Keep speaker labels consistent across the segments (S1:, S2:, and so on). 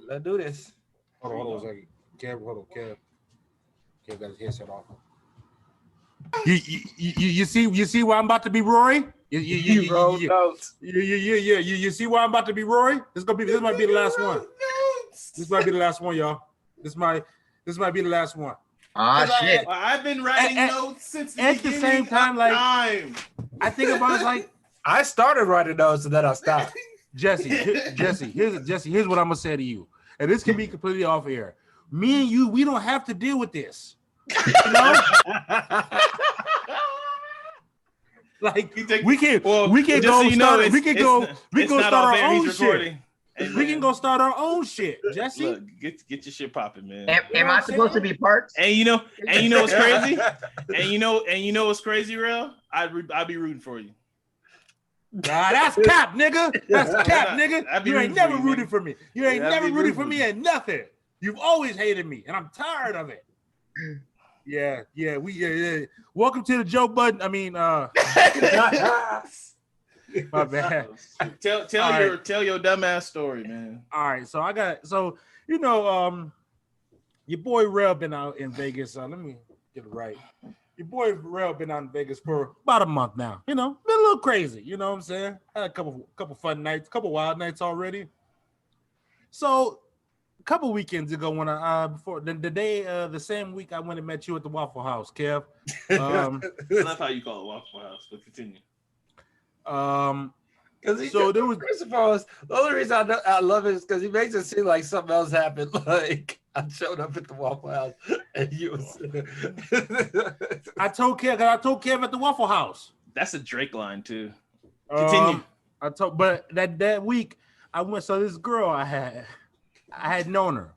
S1: Let's do this.
S2: Hold on a second. Kev got his headset off. You see why I'm about to be Rory? You
S1: wrote notes.
S2: You see why I'm about to be Rory? This might be the last one. This might be the last one, y'all. This might be the last one.
S3: Shit.
S4: I've been writing notes since the
S2: at the same time, like
S4: time.
S2: I think about it like
S1: I started writing notes and then I stopped.
S2: Jesse, here's what I'm gonna say to you, and this can be completely off air. Me and you, we don't have to deal with this. You know? Like we can start our own shit. We can go start our own shit, Jesse.
S4: Look, get your shit popping, man.
S3: Am I supposed to be parts?
S4: And you know what's crazy? and you know what's crazy, real? I'd be rooting for you.
S2: Nah, that's cap, nigga. That's cap, nigga. You ain't never rooted for me. You ain't never rooted for me at nothing. You've always hated me, and I'm tired of it. Yeah. Welcome to the Joe Budden. I mean, my bad.
S4: Tell your dumbass story, man.
S2: All right, so your boy Rel been out in Vegas. Let me get it right. Your boy Rel been out in Vegas for about a month now. You know, been a little crazy. You know what I'm saying? Had a couple fun nights, couple wild nights already. So a couple weekends ago, when before the same week I went and met you at the Waffle House, Kev.
S4: I love how you call it Waffle House, but continue.
S1: Because first of all, the only reason I love it is because he makes it seem like something else happened. Like I showed up at the Waffle House and you was.
S2: I told Kev at the Waffle House.
S4: That's a Drake line too. Continue.
S2: But that week I went. So this girl I had known her.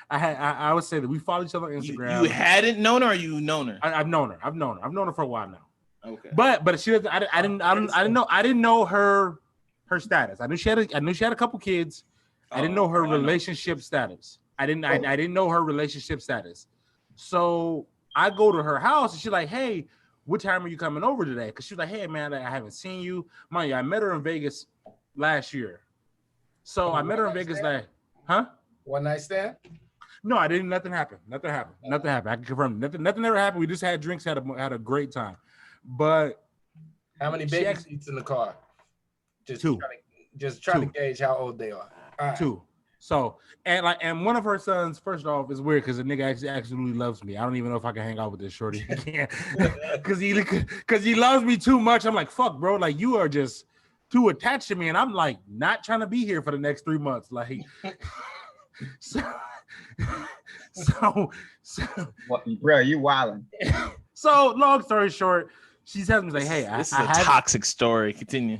S2: I would say that we follow each other on Instagram.
S4: You hadn't known her, or you known her?
S2: I've known her. I've known her for a while now.
S4: Okay.
S2: But she doesn't. I didn't know her status. I knew she had a couple kids. I didn't know her relationship status. I didn't know her relationship status. So I go to her house and she's like, "Hey, what time are you coming over today?" Because she's like, "Hey man, I haven't seen you." Mind you, I met her in Vegas last year. So I met her in Vegas
S1: One night stand?
S2: No, I didn't. Nothing happened. Nothing happened. I can confirm. Nothing ever happened. We just had drinks, had a great time. But
S1: how many baby seats in the car? Just
S2: two.
S1: Trying to gauge how old they are. Right.
S2: Two. So and one of her sons, first off, is weird because the nigga actually absolutely loves me. I don't even know if I can hang out with this shorty. I can't because he loves me too much. I'm like, fuck, bro. Like you are just too attached to me, and I'm like not trying to be here for the next 3 months. Like so
S3: bro, you wildin'.
S2: So long story short, she tells me like, "Hey,
S4: this is a toxic story." Continue.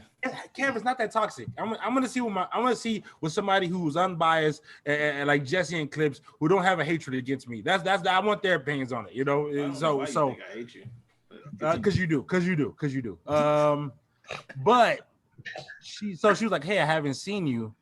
S2: Cam, it's not that toxic. I'm gonna see with somebody who's unbiased and like Jesse and Clips who don't have a hatred against me. That's I want their opinions on it. You know. So
S4: you think I hate you?
S2: Because you do. But she was like, "Hey, I haven't seen you.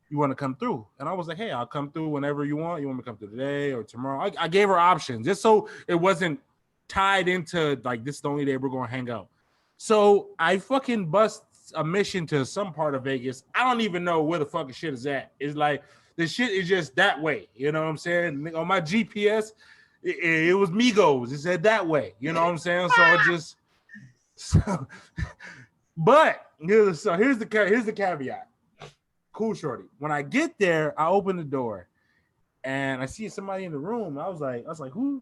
S2: You want to come through?" And I was like, "Hey, I'll come through whenever you want. You want me to come through today or tomorrow?" I gave her options just so it wasn't tied into like this is the only day we're gonna hang out. So I fucking bust a mission to some part of Vegas. I don't even know where the fucking shit is at. It's like the shit is just that way. You know what I'm saying? On my GPS, it was Migos. It said that way. You know what I'm saying? So it just but here's the caveat. Cool, shorty. When I get there, I open the door and I see somebody in the room. I was like, who?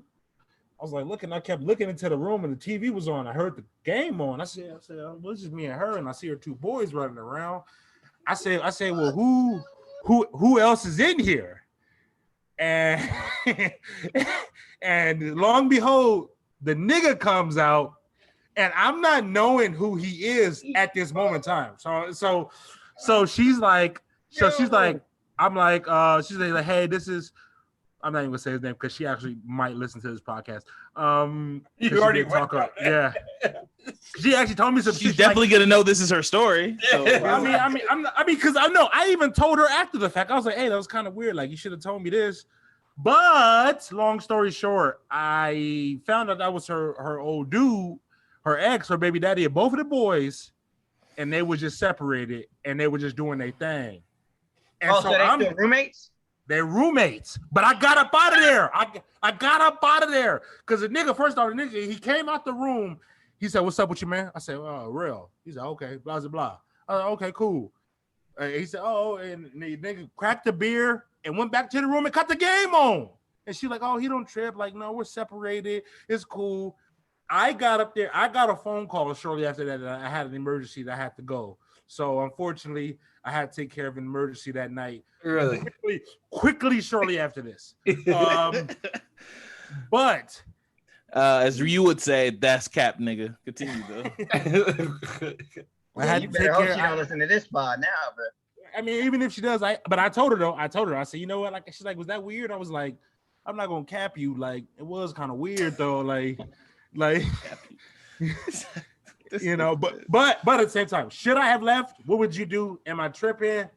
S2: I was like I kept looking into the room and the TV was on. I heard the game on. I said, well, it's just me and her, and I see her two boys running around. I say, well, who else is in here? And and long and behold, the nigga comes out, and I'm not knowing who he is at this moment in time. So she's like, I'm like, she's like, hey, this is. I'm not even gonna say his name because she actually might listen to this podcast.
S1: You already talk
S2: about, yeah. She actually told me some.
S4: She's definitely gonna know this is her story. So.
S2: I mean, because I know I even told her after the fact. I was like, hey, that was kind of weird. Like you should have told me this. But long story short, I found out that was her old dude, her ex, her baby daddy, and both of the boys, and they were just separated and they were just doing their thing. And
S3: so they still roommates?
S2: They're roommates. But I got up out of there. I got up out of there. Because the nigga, he came out the room. He said, "What's up with you, man?" I said, "Oh, real." He said, "Okay, blah, blah, blah." Okay, cool. He said, "Oh," and the nigga cracked the beer and went back to the room and cut the game on. And she like, "Oh, he don't trip." Like, no, we're separated. It's cool. I got up there. I got a phone call shortly after that. I had an emergency that I had to go. So unfortunately, I had to take care of an emergency that night.
S1: Really?
S2: Quickly, shortly after this. But
S4: as you would say, that's cap, nigga. Continue though.
S2: I had
S3: You
S2: to
S3: better
S2: take
S3: hope
S2: care.
S3: she don't listen to this pod now, bro.
S2: I mean, even if she does, I told her though. I said, you know what? Like, she's like, was that weird? I was like, I'm not gonna cap you. Like, it was kind of weird though. Like, you know. But at the same time, should I have left? What would you do? Am I tripping?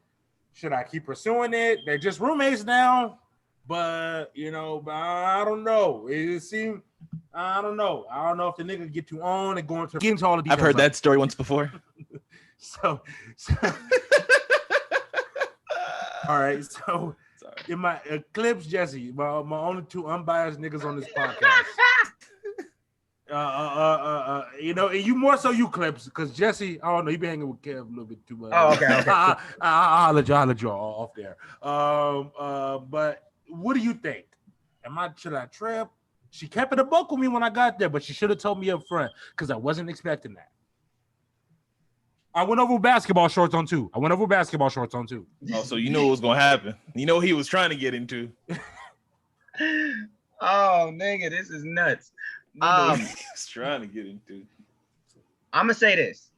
S2: Should I keep pursuing it? They're just roommates now. But you know, I don't know. It seemed. I don't know. I don't know if the nigga get too on and get into all the details.
S4: I've heard that story once before.
S2: So all right. So in my clips, Jesse, my only two unbiased niggas on this podcast. You know, and you more so you clips because Jesse, I don't know, you been hanging with Kev a little bit too much.
S3: Oh, okay.
S2: I'll let you off there. But what do you think? Should I trip? She kept it a buck with me when I got there, but she should have told me up front because I wasn't expecting that. I went over basketball shorts on too.
S4: Oh, so you knew what was gonna happen. You know what he was trying to get into.
S3: Oh, nigga, this is nuts.
S4: He was trying to get into.
S3: I'm gonna say this.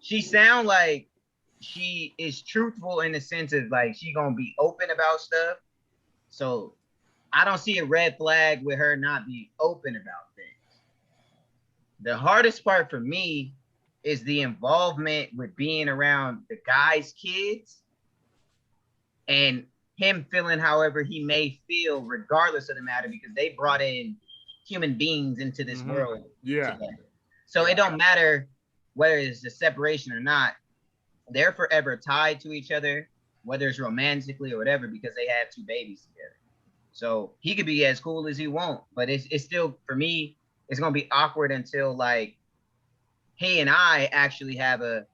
S3: She sound like she is truthful in the sense of like she gonna be open about stuff. So I don't see a red flag with her not being open about things. The hardest part for me is the involvement with being around the guy's kids and him feeling however he may feel regardless of the matter because they brought in human beings into this world together. So it don't matter whether it's a separation or not. They're forever tied to each other, whether it's romantically or whatever, because they have two babies together. So he could be as cool as he wants, but it's still, for me, it's going to be awkward until like he and I actually have a,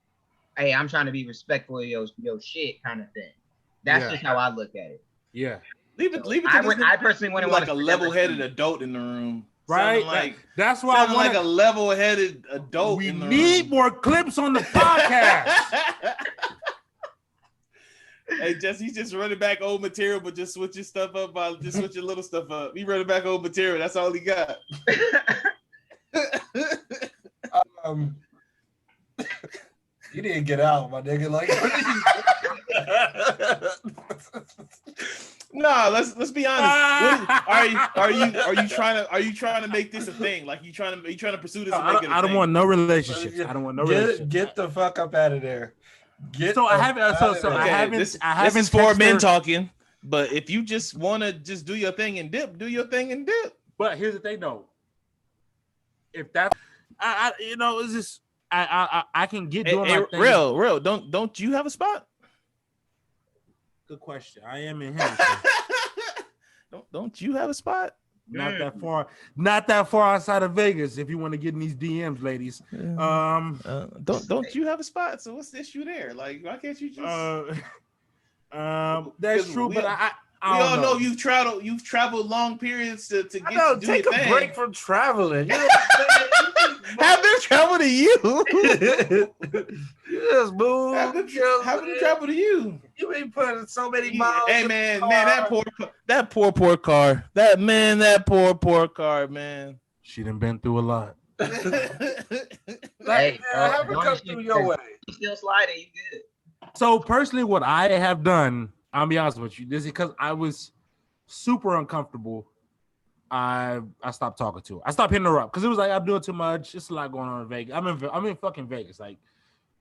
S3: hey, I'm trying to be respectful of your shit kind of thing. That's just how I look at it.
S2: Yeah.
S4: Leave it.
S3: I personally wouldn't
S4: like a level-headed adult in the room.
S2: Right. That's why I want
S4: like a level-headed adult.
S2: We need more clips on the podcast.
S4: Hey, He's just running back old material, but just switching stuff up by just switching little stuff up. He running back old material. That's all he got.
S1: You didn't get out, my nigga. Like,
S4: no, let's be honest. Are you trying to make this a thing? Like you trying to pursue this? And make it a
S2: I don't
S4: thing?
S2: want no relationships. I don't want no relationships.
S1: Get the fuck up out of there.
S2: I haven't. This is
S4: for men talking. But if you just want to just do your thing and dip, do your thing and dip.
S2: But here's the thing, though. If that, it's just I can get doing my thing.
S4: Real. Don't you have a spot?
S2: Good question. I am in Henderson.
S4: Don't you have a spot?
S2: Not that far outside of Vegas. If you want to get in these DMs, ladies.
S4: Don't you have a spot? So what's the issue there? Like, why can't you just?
S2: That's true, but I
S4: we all know you've traveled long periods to get to do
S1: take
S4: your
S1: a
S4: thing.
S1: break from traveling. You know
S4: Have them travel to you.
S1: You just move.
S4: Have them travel to you.
S1: You ain't putting so many miles.
S4: Hey man, that poor car. That poor car, man.
S2: She done been through a lot.
S3: Hey,
S1: have her come through your way.
S3: You still sliding, you good.
S2: So personally, what I have done, I'll be honest with you, this is because I was super uncomfortable. I stopped talking to her. I stopped hitting her up because it was like I'm doing too much. It's a lot going on in Vegas. I'm in fucking Vegas. Like,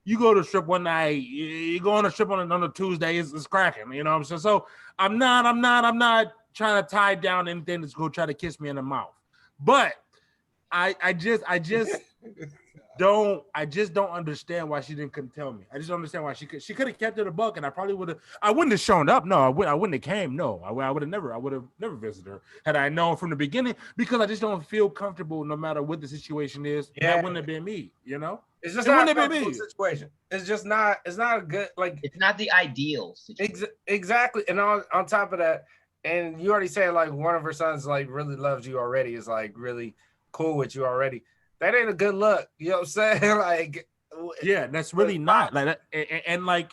S2: you go to a strip one night, you go on a strip on a Tuesday, it's cracking. You know what I'm saying? So I'm not trying to tie down anything that's gonna try to kiss me in the mouth. But I just just don't understand why she couldn't tell me. I just don't understand why she could have kept it a buck, and I wouldn't have shown up. No, I wouldn't have came. No, I would have never visited her had I known from the beginning, because I just don't feel comfortable no matter what the situation is. Yeah. That wouldn't have been me, you know?
S1: It's just not a comfortable situation. It's not a good, like,
S3: it's not the ideal situation.
S1: Exactly. And on top of that, and you already said like one of her sons like really loves you already, is like really cool with you already. That ain't a good look. You know what I'm saying? Like,
S2: yeah, that's really not like that. And like,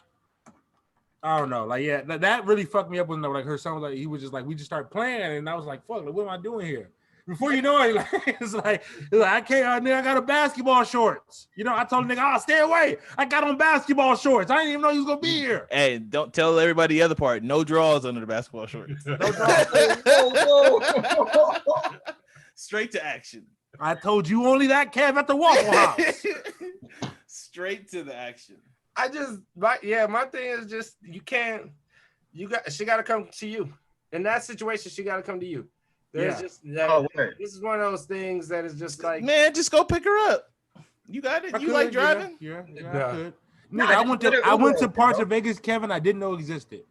S2: I don't know. Like, yeah, that really fucked me up when like her son was like, he was just like, we just started playing, and I was like, fuck, like, what am I doing here? Before you know it, like, it's like I can't, nigga, I got a basketball shorts. You know, I told the nigga, stay away. I got on basketball shorts. I didn't even know he was gonna be here.
S4: Hey, don't tell everybody the other part. No draws under the basketball shorts. No draws. Straight to action.
S2: I told you only that Kev at the Waffle House.
S4: Straight to the action.
S1: My thing is just she got to come to you. In that situation, she got to come to you. There's just that. This is one of those things that is just like,
S4: man, just go pick her up. You got it. You like driving?
S2: Yeah. I could. Nigga, I went to parts of Vegas, Kevin, I didn't know existed.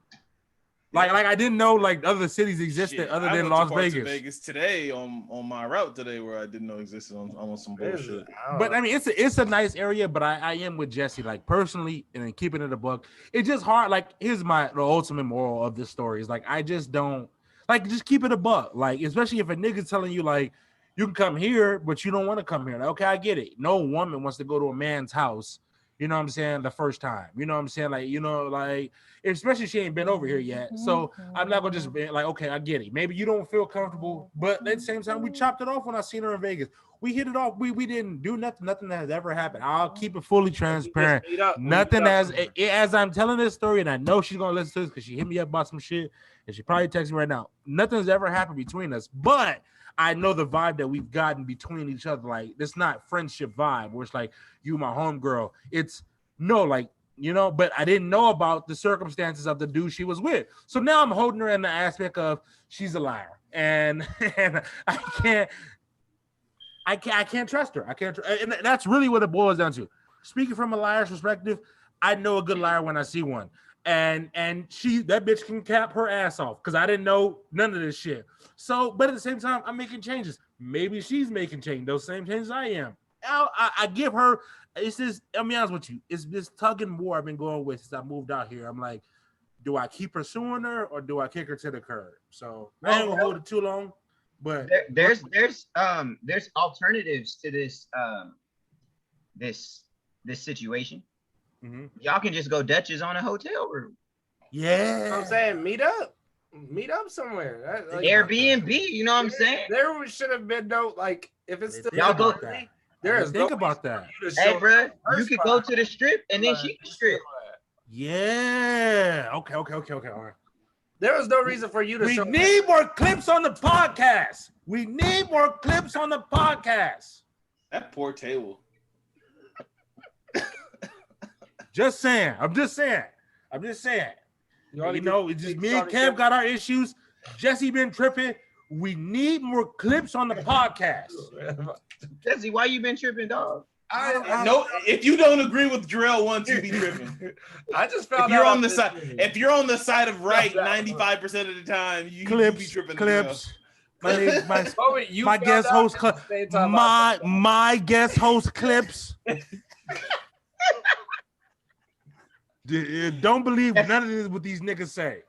S2: Like I didn't know like other cities existed other than Las Vegas.
S4: Vegas today on my route today where I didn't know existed on some bullshit.
S2: But I mean, it's a nice area. But I am with Jesse, like personally, and then keeping it a buck. It's just hard. Like here's the ultimate moral of this story is like I just don't like just keep it a buck. Like especially if a nigga's telling you like you can come here, but you don't want to come here. Like, okay, I get it. No woman wants to go to a man's house. You know what I'm saying? The first time. You know what I'm saying? Like, you know, like, especially she ain't been over here yet. So I'm not going to just be like, okay, I get it. Maybe you don't feel comfortable. But at the same time, we chopped it off when I seen her in Vegas. We hit it off. We didn't do nothing. Nothing that has ever happened. I'll keep it fully transparent. Nothing as I'm telling this story, and I know she's going to listen to this because she hit me up about some shit. And she probably texts me right now. Nothing's ever happened between us. But I know the vibe that we've gotten between each other. Like, it's not friendship vibe where it's like, you my homegirl. It's no, like, you know, but I didn't know about the circumstances of the dude she was with. So now I'm holding her in the aspect of she's a liar. And I can't trust her. And that's really what it boils down to. Speaking from a liar's perspective, I know a good liar when I see one. And that bitch can cap her ass off because I didn't know none of this shit. So, but at the same time, I'm making changes. Maybe she's making changes, those same changes I am. I give her, it's this, I'll be honest with you, it's this tug and war I've been going with since I moved out here. I'm like, do I keep pursuing her or do I kick her to the curb? So I ain't gonna hold it too long, but
S3: there's alternatives to this this situation. Mm-hmm. Y'all can just go Dutchess on a hotel room.
S2: Yeah,
S1: you know what I'm saying, meet up somewhere.
S3: Like, Airbnb, you know what I'm saying?
S1: There should have been no, like, if it's still
S3: y'all go.
S2: Think about that.
S3: Hey, bro, you could go to the strip and then she can strip.
S2: Yeah. Okay. All right.
S1: There was no reason for you to.
S2: We need more clips on the podcast.
S4: That poor table.
S2: Just saying. I'm just saying. You know, it's just me and Kev got our issues. Jesse been tripping. We need more clips on the podcast.
S3: Jesse, why you been tripping, dog?
S4: I know if you don't agree with Jarrell once, you be tripping.
S1: I just found
S4: if you're on the side. If you're on the side of right 95% of the time, you be tripping.
S2: Clips. My guest host. My guest host clips. Don't believe none of this what these niggas say.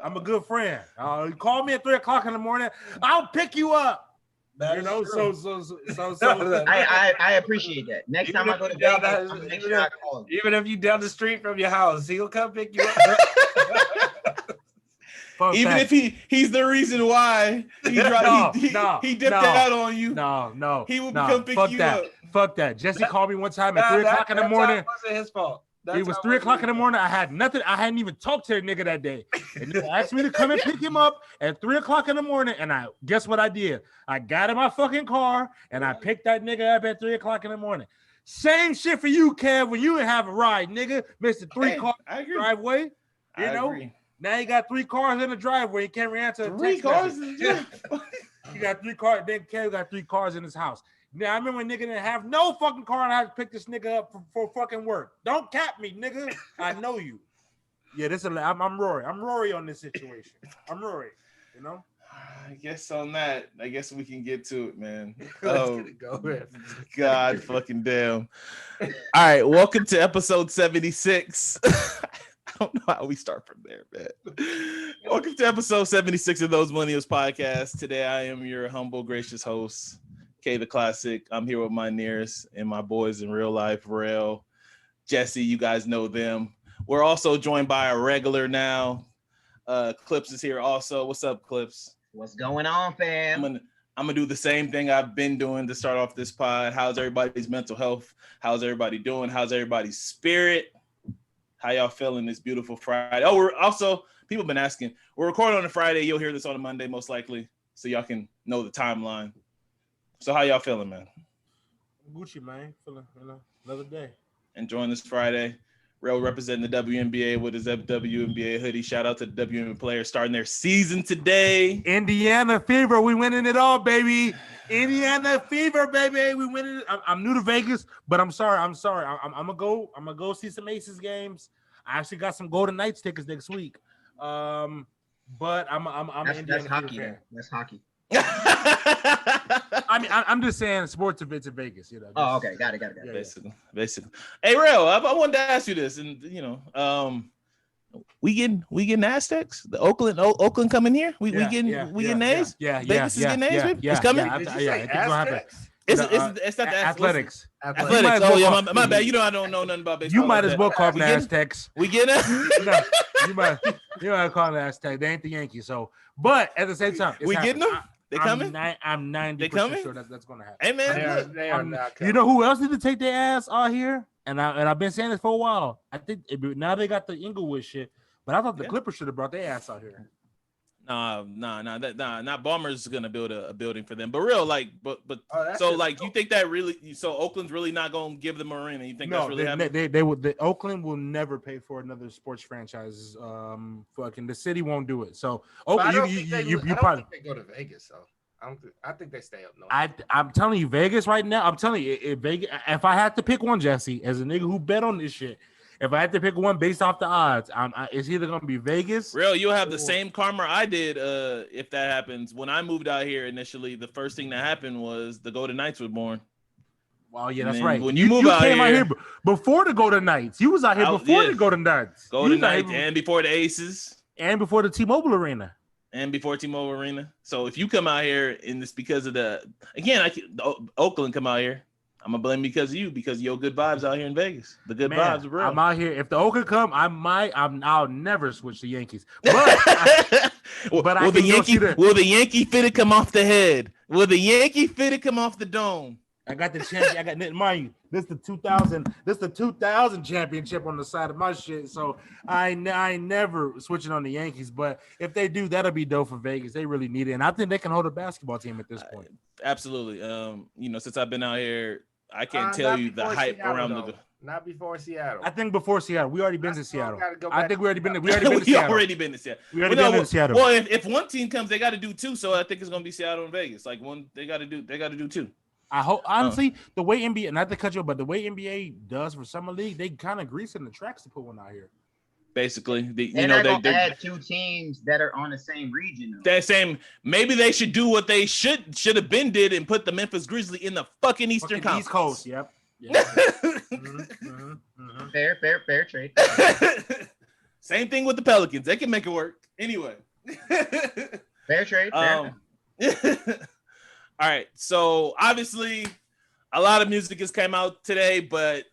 S2: I'm a good friend. You call me at 3:00 in the morning. I'll pick you up.
S1: That
S2: you know,
S1: so
S3: I appreciate that. Next time I go to Vegas, make sure I call him.
S1: Even if you down the street from your house, he'll come pick you up.
S4: Even if he's the reason why he dipped out on you.
S2: No.
S4: He will come pick you up.
S2: Fuck that. Jesse called me one time at 3:00 in the morning.
S1: That wasn't his fault.
S2: It was 3:00 in the morning. I had nothing. I hadn't even talked to the nigga that day. And he asked me to come and pick him up at 3:00 in the morning. And guess what I did? I got in my fucking car and I picked that nigga up at 3:00 in the morning. Same shit for you, Kev, when you didn't have a ride, nigga. Mr. 3-car driveway. You know? Now you got 3 cars in the driveway. You can't answer
S4: 3 cars?
S2: You got 3 cars. Then Kev got 3 cars in his house. Now I remember a nigga didn't have no fucking car and I had to pick this nigga up for fucking work. Don't cap me, nigga. I know you. Yeah, I'm Rory. I'm Rory on this situation. I'm Rory. You know.
S4: I guess on that, we can get to it, man.
S1: Let's get it going.
S4: God fucking damn. All right, welcome to episode 76. I don't know how we start from there, man. Welcome to episode 76 of Those Millennials Podcast. Today I am your humble, gracious host, K the Classic. I'm here with my nearest and my boys in real life, Rail, Jesse. You guys know them. We're also joined by a regular now. Clips is here also. What's up, Clips?
S3: What's going on, fam?
S4: I'm gonna do the same thing I've been doing to start off this pod. How's everybody's mental health? How's everybody doing? How's everybody's spirit? How y'all feeling this beautiful Friday? Oh, we're also, people have been asking. We're recording on a Friday. You'll hear this on a Monday, most likely, so y'all can know the timeline. So how y'all feeling, man?
S2: Gucci, man. Feeling, another day.
S4: Enjoying this Friday. Real representing the WNBA with his WNBA hoodie. Shout out to the WNBA players starting their season today.
S2: Indiana Fever, we winning it all, baby. Indiana Fever, baby, we winning it. I'm new to Vegas, but I'm sorry. I'm gonna go see some Aces games. I actually got some Golden Knights tickets next week. But I'm an Indiana
S3: hockey.
S2: fan.
S3: That's hockey.
S2: I mean, I'm just saying sports events in Vegas, you know.
S3: Oh, okay, got it.
S4: Basically. Hey, Real, I wanted to ask you this, and we getting Aztecs. The Oakland coming here. We getting A's. Vegas is getting A's. It's coming.
S1: It's gonna happen.
S4: It's not the
S2: Athletics.
S4: Oh yeah, my bad. I don't know nothing about baseball.
S2: You might as well call them the Aztecs.
S4: We get it.
S2: No, you might call them the Aztecs. They ain't the Yankees. So, but at the same time,
S4: we getting them. They coming?
S2: I'm 90% sure that's gonna happen.
S4: Hey man,
S1: they are not coming.
S2: You know who else need to take their ass out here? And I've been saying this for a while. I think now they got the Inglewood shit, but I thought the Clippers should have brought their ass out here.
S4: Nah. Not Bombers gonna build a building for them. But real, you think that really? So Oakland's really not gonna give them a arena? You think that's really happening?
S2: They would. Oakland will never pay for another sports franchise. Fucking the city won't do it. So
S1: I don't think they go to Vegas. So I think they stay up north.
S2: I'm telling you, Vegas right now. I'm telling you, Vegas. If I had to pick one, Jesse, as a nigga who bet on this shit. If I had to pick one based off the odds, it's either gonna be Vegas.
S4: Real, you'll have the same karma I did. If that happens, when I moved out here initially, the first thing that happened was the Golden Knights were born.
S2: Well, yeah, that's right.
S4: When you came out here
S2: before the Golden Knights, you was out here before the Golden Knights.
S4: Golden Knights, and before the Aces,
S2: and before the T-Mobile Arena,
S4: So if you come out here and it's because of Oakland come out here. I'm gonna blame because of you, because your good vibes out here in Vegas. The good vibes are real.
S2: I'm out here. If the Oakland come, I'll never switch to Yankees. But
S4: will the Yankee fitted come off the head? Will the Yankee fitted come off the dome?
S2: I got the champion. I got, mind you, this the 2000 championship on the side of my shit. So I ain't never switching on the Yankees. But if they do, that'll be dope for Vegas. They really need it, and I think they can hold a basketball team at this point.
S4: Absolutely. Since I've been out here, I can't tell you the hype
S1: Seattle,
S4: around
S1: though. Not before Seattle.
S2: I think before Seattle. We already been to Seattle. I think we already been.
S4: We already been to Seattle. Well, if one team comes, they got to do two. So I think it's gonna be Seattle and Vegas. Like one, they got to do two.
S2: I hope honestly the way NBA, not to cut you, but the way NBA does for summer league, they kind of greasing the tracks to put one out here.
S4: Basically,
S3: they add two teams that are on the same region.
S4: Maybe they should do what they should have been did and put the Memphis Grizzlies in the fucking Eastern Conference.
S2: East Coast. Yep.
S3: Fair trade.
S4: Same thing with the Pelicans. They can make it work anyway.
S3: Fair trade.
S4: All right. So obviously, a lot of music has come out today, but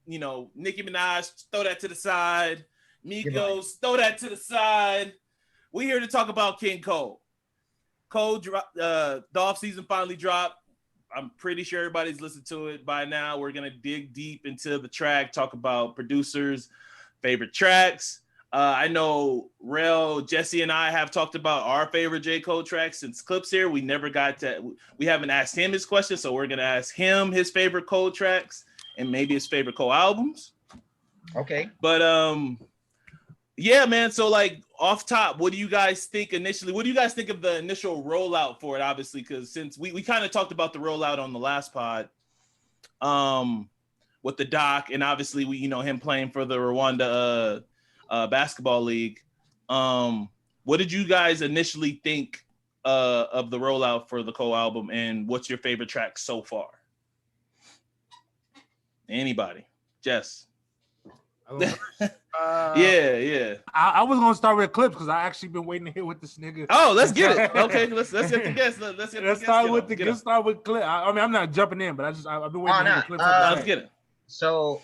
S4: Nicki Minaj, throw that to the side. Migos, throw that to the side. We're here to talk about King Cole. Cole dropped, the off season finally dropped. I'm pretty sure everybody's listened to it by now. We're gonna dig deep into the track, talk about producers, favorite tracks. I know Rel, Jesse, and I have talked about our favorite J.Cole tracks since Clips here. We haven't asked him his question, so we're gonna ask him his favorite Cole tracks and maybe his favorite Cole albums.
S3: Okay.
S4: But Yeah, man. So like off top, what do you guys think initially? What do you guys think of the initial rollout for it? Obviously, because since we kind of talked about the rollout on the last pod, with the doc, and obviously we him playing for the Rwanda basketball league. What did you guys initially think of the rollout for the Cole album, and what's your favorite track so far? Anybody? Jess. Yeah.
S2: I was gonna start with clips because I actually been waiting to hear what this nigga.
S4: Oh, let's get it. Okay, let's get the guess. Let's
S2: start with clip. I mean, I'm not jumping in, but I've been waiting to hear clips.
S4: Let's get it.
S3: So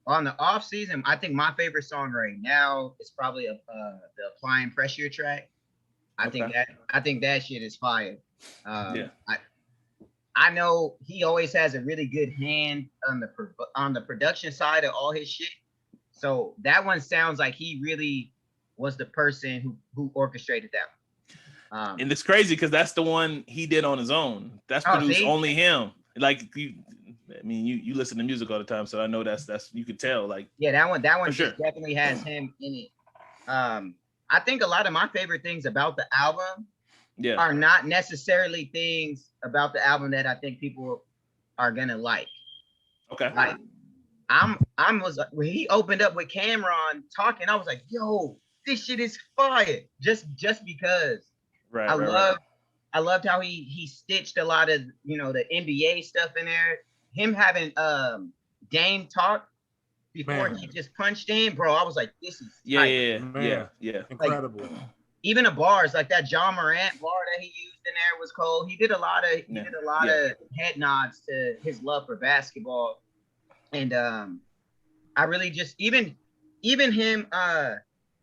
S3: on the off season, I think my favorite song right now is probably the Applying Pressure track. I think that shit is fire. I know he always has a really good hand on the production side of all his shit. So that one sounds like he really was the person who orchestrated that.
S4: And it's crazy because that's the one he did on his own. That's produced only him. Like you listen to music all the time, so I know that's you could tell. Like
S3: that one definitely has him in it. I think a lot of my favorite things about the album are not necessarily things about the album that I think people are gonna like.
S4: Okay.
S3: Like when he opened up with Cameron talking, I was like, yo, this shit is fire. Just because. Right. I loved how he stitched a lot of the NBA stuff in there. Him having Dame talk before he just punched in, bro. I was like, this is
S4: yeah.
S2: Incredible.
S3: Like, even the bars, like that John Morant bar that he used in there was cool. He did a lot of head nods to his love for basketball. And I really just even him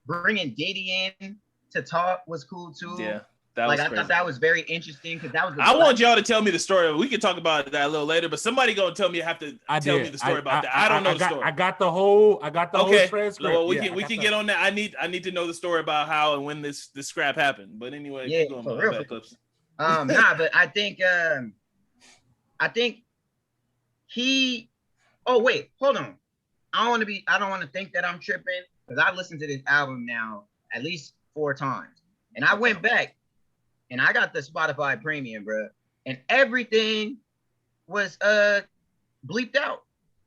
S3: bringing Diddy in to talk was cool too.
S4: Yeah.
S3: I thought that was very interesting because that was.
S4: I want y'all to tell me the story. We can talk about that a little later, but somebody gonna tell me tell me the story about that. I don't know the story.
S2: I got the whole transcript.
S4: Well, we can get on that. I need to know the story about how and when this scrap happened. But anyway, keep going,
S3: for real. But I think he. Oh wait, hold on. I don't want to think that I'm tripping because I listened to this album now at least 4 times, and I went back. And I got the Spotify Premium, bro, and everything was bleeped out.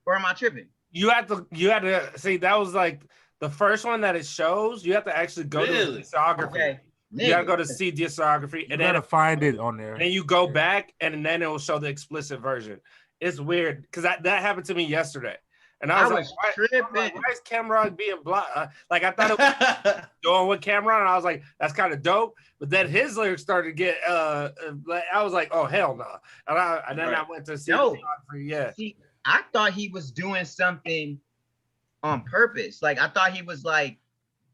S3: Or am I tripping?
S1: You had to see that was like the first one that it shows. You have to actually go to the discography. Okay. You gotta go to see discography, and then
S2: find it on there.
S1: And then you go back, and then it will show the explicit version. It's weird because that happened to me yesterday. And I was like, why is Cameron being blocked? Like, I thought it was going with Cameron, and I was like, that's kind of dope. But then his lyrics started to get, I was like, oh, hell no. And then I went to see
S3: See, I thought he was doing something on purpose. Like, I thought he was, like,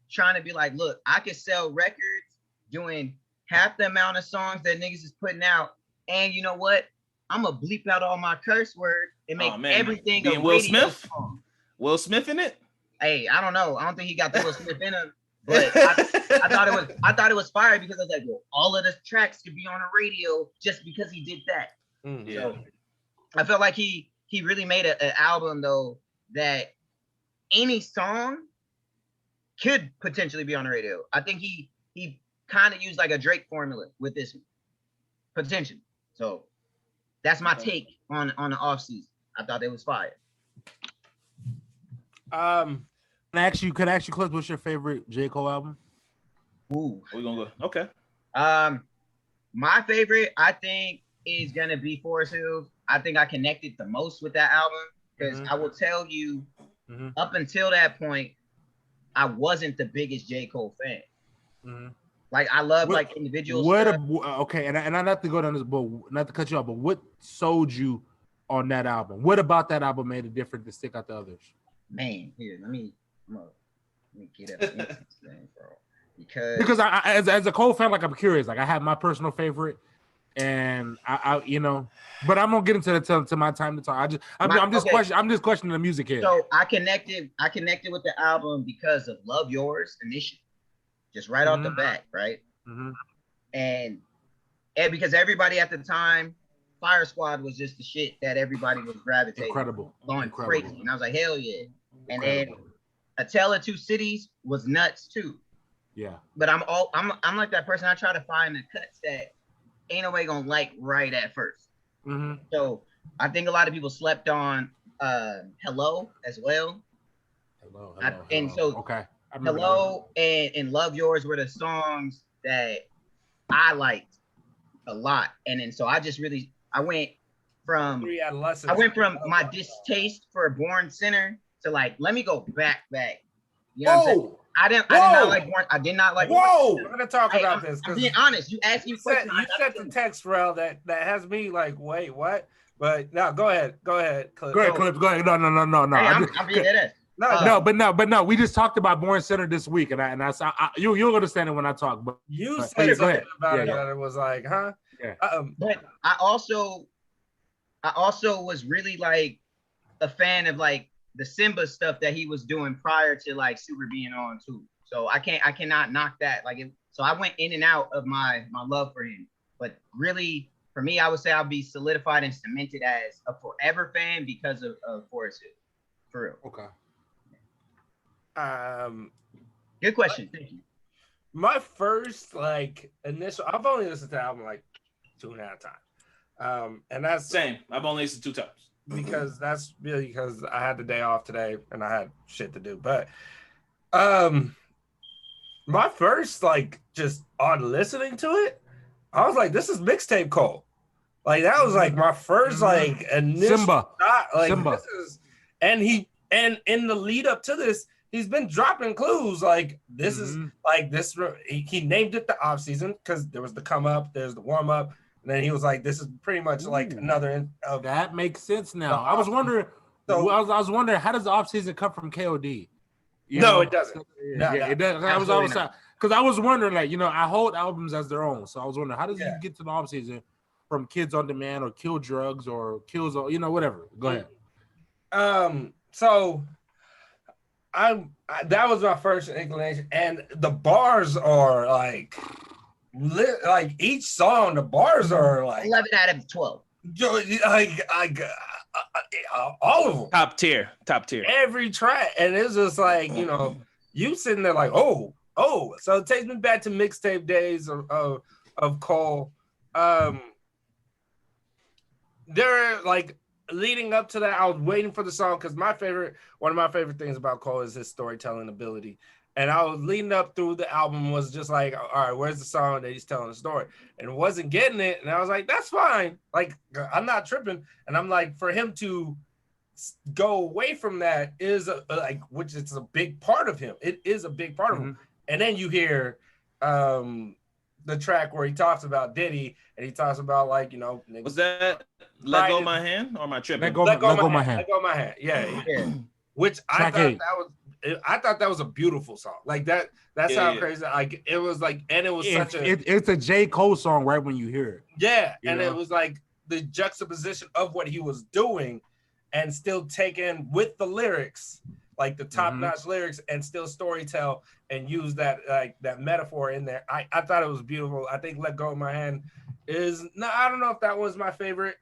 S3: trying to be like, look, I could sell records doing half the amount of songs that niggas is putting out. And you know what? I'm going to bleep out all my curse words and make everything a
S4: Will Smith
S3: song.
S4: Will Smith in it?
S3: Hey, I don't know. I don't think he got the Will Smith in him, but I thought it was fire because I was like, well, all of the tracks could be on the radio just because he did that. So I felt like he really made an album though that any song could potentially be on the radio. I think he kind of used like a Drake formula with this potential. So that's my take on the off season. I thought it was fire.
S2: Can I ask you, Cliff, what's your favorite J.Cole album?
S3: Ooh.
S4: We're gonna go. Okay.
S3: My favorite, I think, is gonna be Forest Hills. I think I connected the most with that album because I will tell you, up until that point, I wasn't the biggest J.Cole fan. Like I love like individual stuff.
S2: Okay, and I not to go down this, but not to cut you off, but what sold you on that album? What about that album made it different to stick out to others?
S3: Man, here, let me get up into this thing, bro.
S2: Because I as a Cole fan, like I'm curious. Like I have my personal favorite, and I but I'm gonna get into my time to talk. I'm just questioning the music here.
S3: So I connected with the album because of Love Yours initially. Just right off the bat, right? And because everybody at the time, Fire Squad was just the shit that everybody was gravitating.
S2: Incredible.
S3: Going crazy. And I was like, hell yeah. And then A Tale of Two Cities was nuts too.
S2: Yeah.
S3: But I'm like that person. I try to find the cuts that ain't nobody gonna like right at first.
S2: Mm-hmm.
S3: So I think a lot of people slept on Hello as well.
S2: Hello.
S3: And so
S2: okay.
S3: Hello and Love Yours were the songs that I liked a lot. And then so I went from my distaste for Born Sinner to like, let me go back. You know what I'm saying? I did not like Born. I did not like.
S1: Whoa, we're gonna talk about this.
S3: I'm being honest. You asked me a question.
S1: You said the text, Pharrell, that has me like, wait, what? But no, go ahead, Clips.
S2: Go ahead. No.
S3: Hey, I'm being dead ass.
S2: But no. We just talked about Born Center this week, and you'll understand it when I talk. But
S1: you said something about it that it was like, huh?
S2: Yeah.
S3: But I also was really like a fan of like the Simba stuff that he was doing prior to like Super being on too. So I cannot knock that. So I went in and out of my love for him. But really, for me, I would say I'll be solidified and cemented as a forever fan because of Forest Hill. For real.
S2: Okay.
S3: Good question. Thank you.
S1: My first initial, I've only listened to the album like 2.5 times. And that's
S4: same. I've only listened 2 times.
S1: Because that's really because I had the day off today and I had shit to do. But my first just on listening to it, I was like, this is mixtape Cole. Like that was like my first initial
S2: Simba.
S1: Simba. This is, and in the lead up to this, he's been dropping clues like this is like this. He named it the off season because there was the come up, there's the warm up. And then he was like, "This is pretty much like another."
S2: That makes sense now. I was wondering. So, I was wondering, how does the offseason come from KOD?
S1: No, it doesn't.
S2: It doesn't. I was always because I was wondering, I hold albums as their own. So I was wondering, how does you get to the offseason from Kids on Demand or Kill Drugs or Kills, whatever. Go ahead.
S1: So that was my first inclination, and the bars are like each song, the bars are like
S3: 11 out of 12.
S1: All of them.
S4: Top tier.
S1: Every track, and it's just like you sitting there like oh. So it takes me back to mixtape days of Cole. They're leading up to that, I was waiting for the song because one of my favorite things about Cole is his storytelling ability. And I was leading up through the album was just like, all right, where's the song that he's telling the story? And wasn't getting it. And I was like, that's fine. I'm not tripping. And I'm like, for him to go away from that is which is a big part of him. It is a big part of him. And then you hear the track where he talks about Diddy and he talks about
S4: was that Let Go My Hand or my tripping?
S2: Let Go My Hand.
S1: Let Go My Hand. Yeah. Which I thought that was a beautiful song. That's how crazy. It was and it was
S2: it's a J.Cole song right when you hear it.
S1: Yeah, and it was the juxtaposition of what he was doing and still taking with the lyrics, the top-notch lyrics, and still storytell and use that that metaphor in there. I thought it was beautiful. I think Let Go of My Hand I don't know if that was my favorite.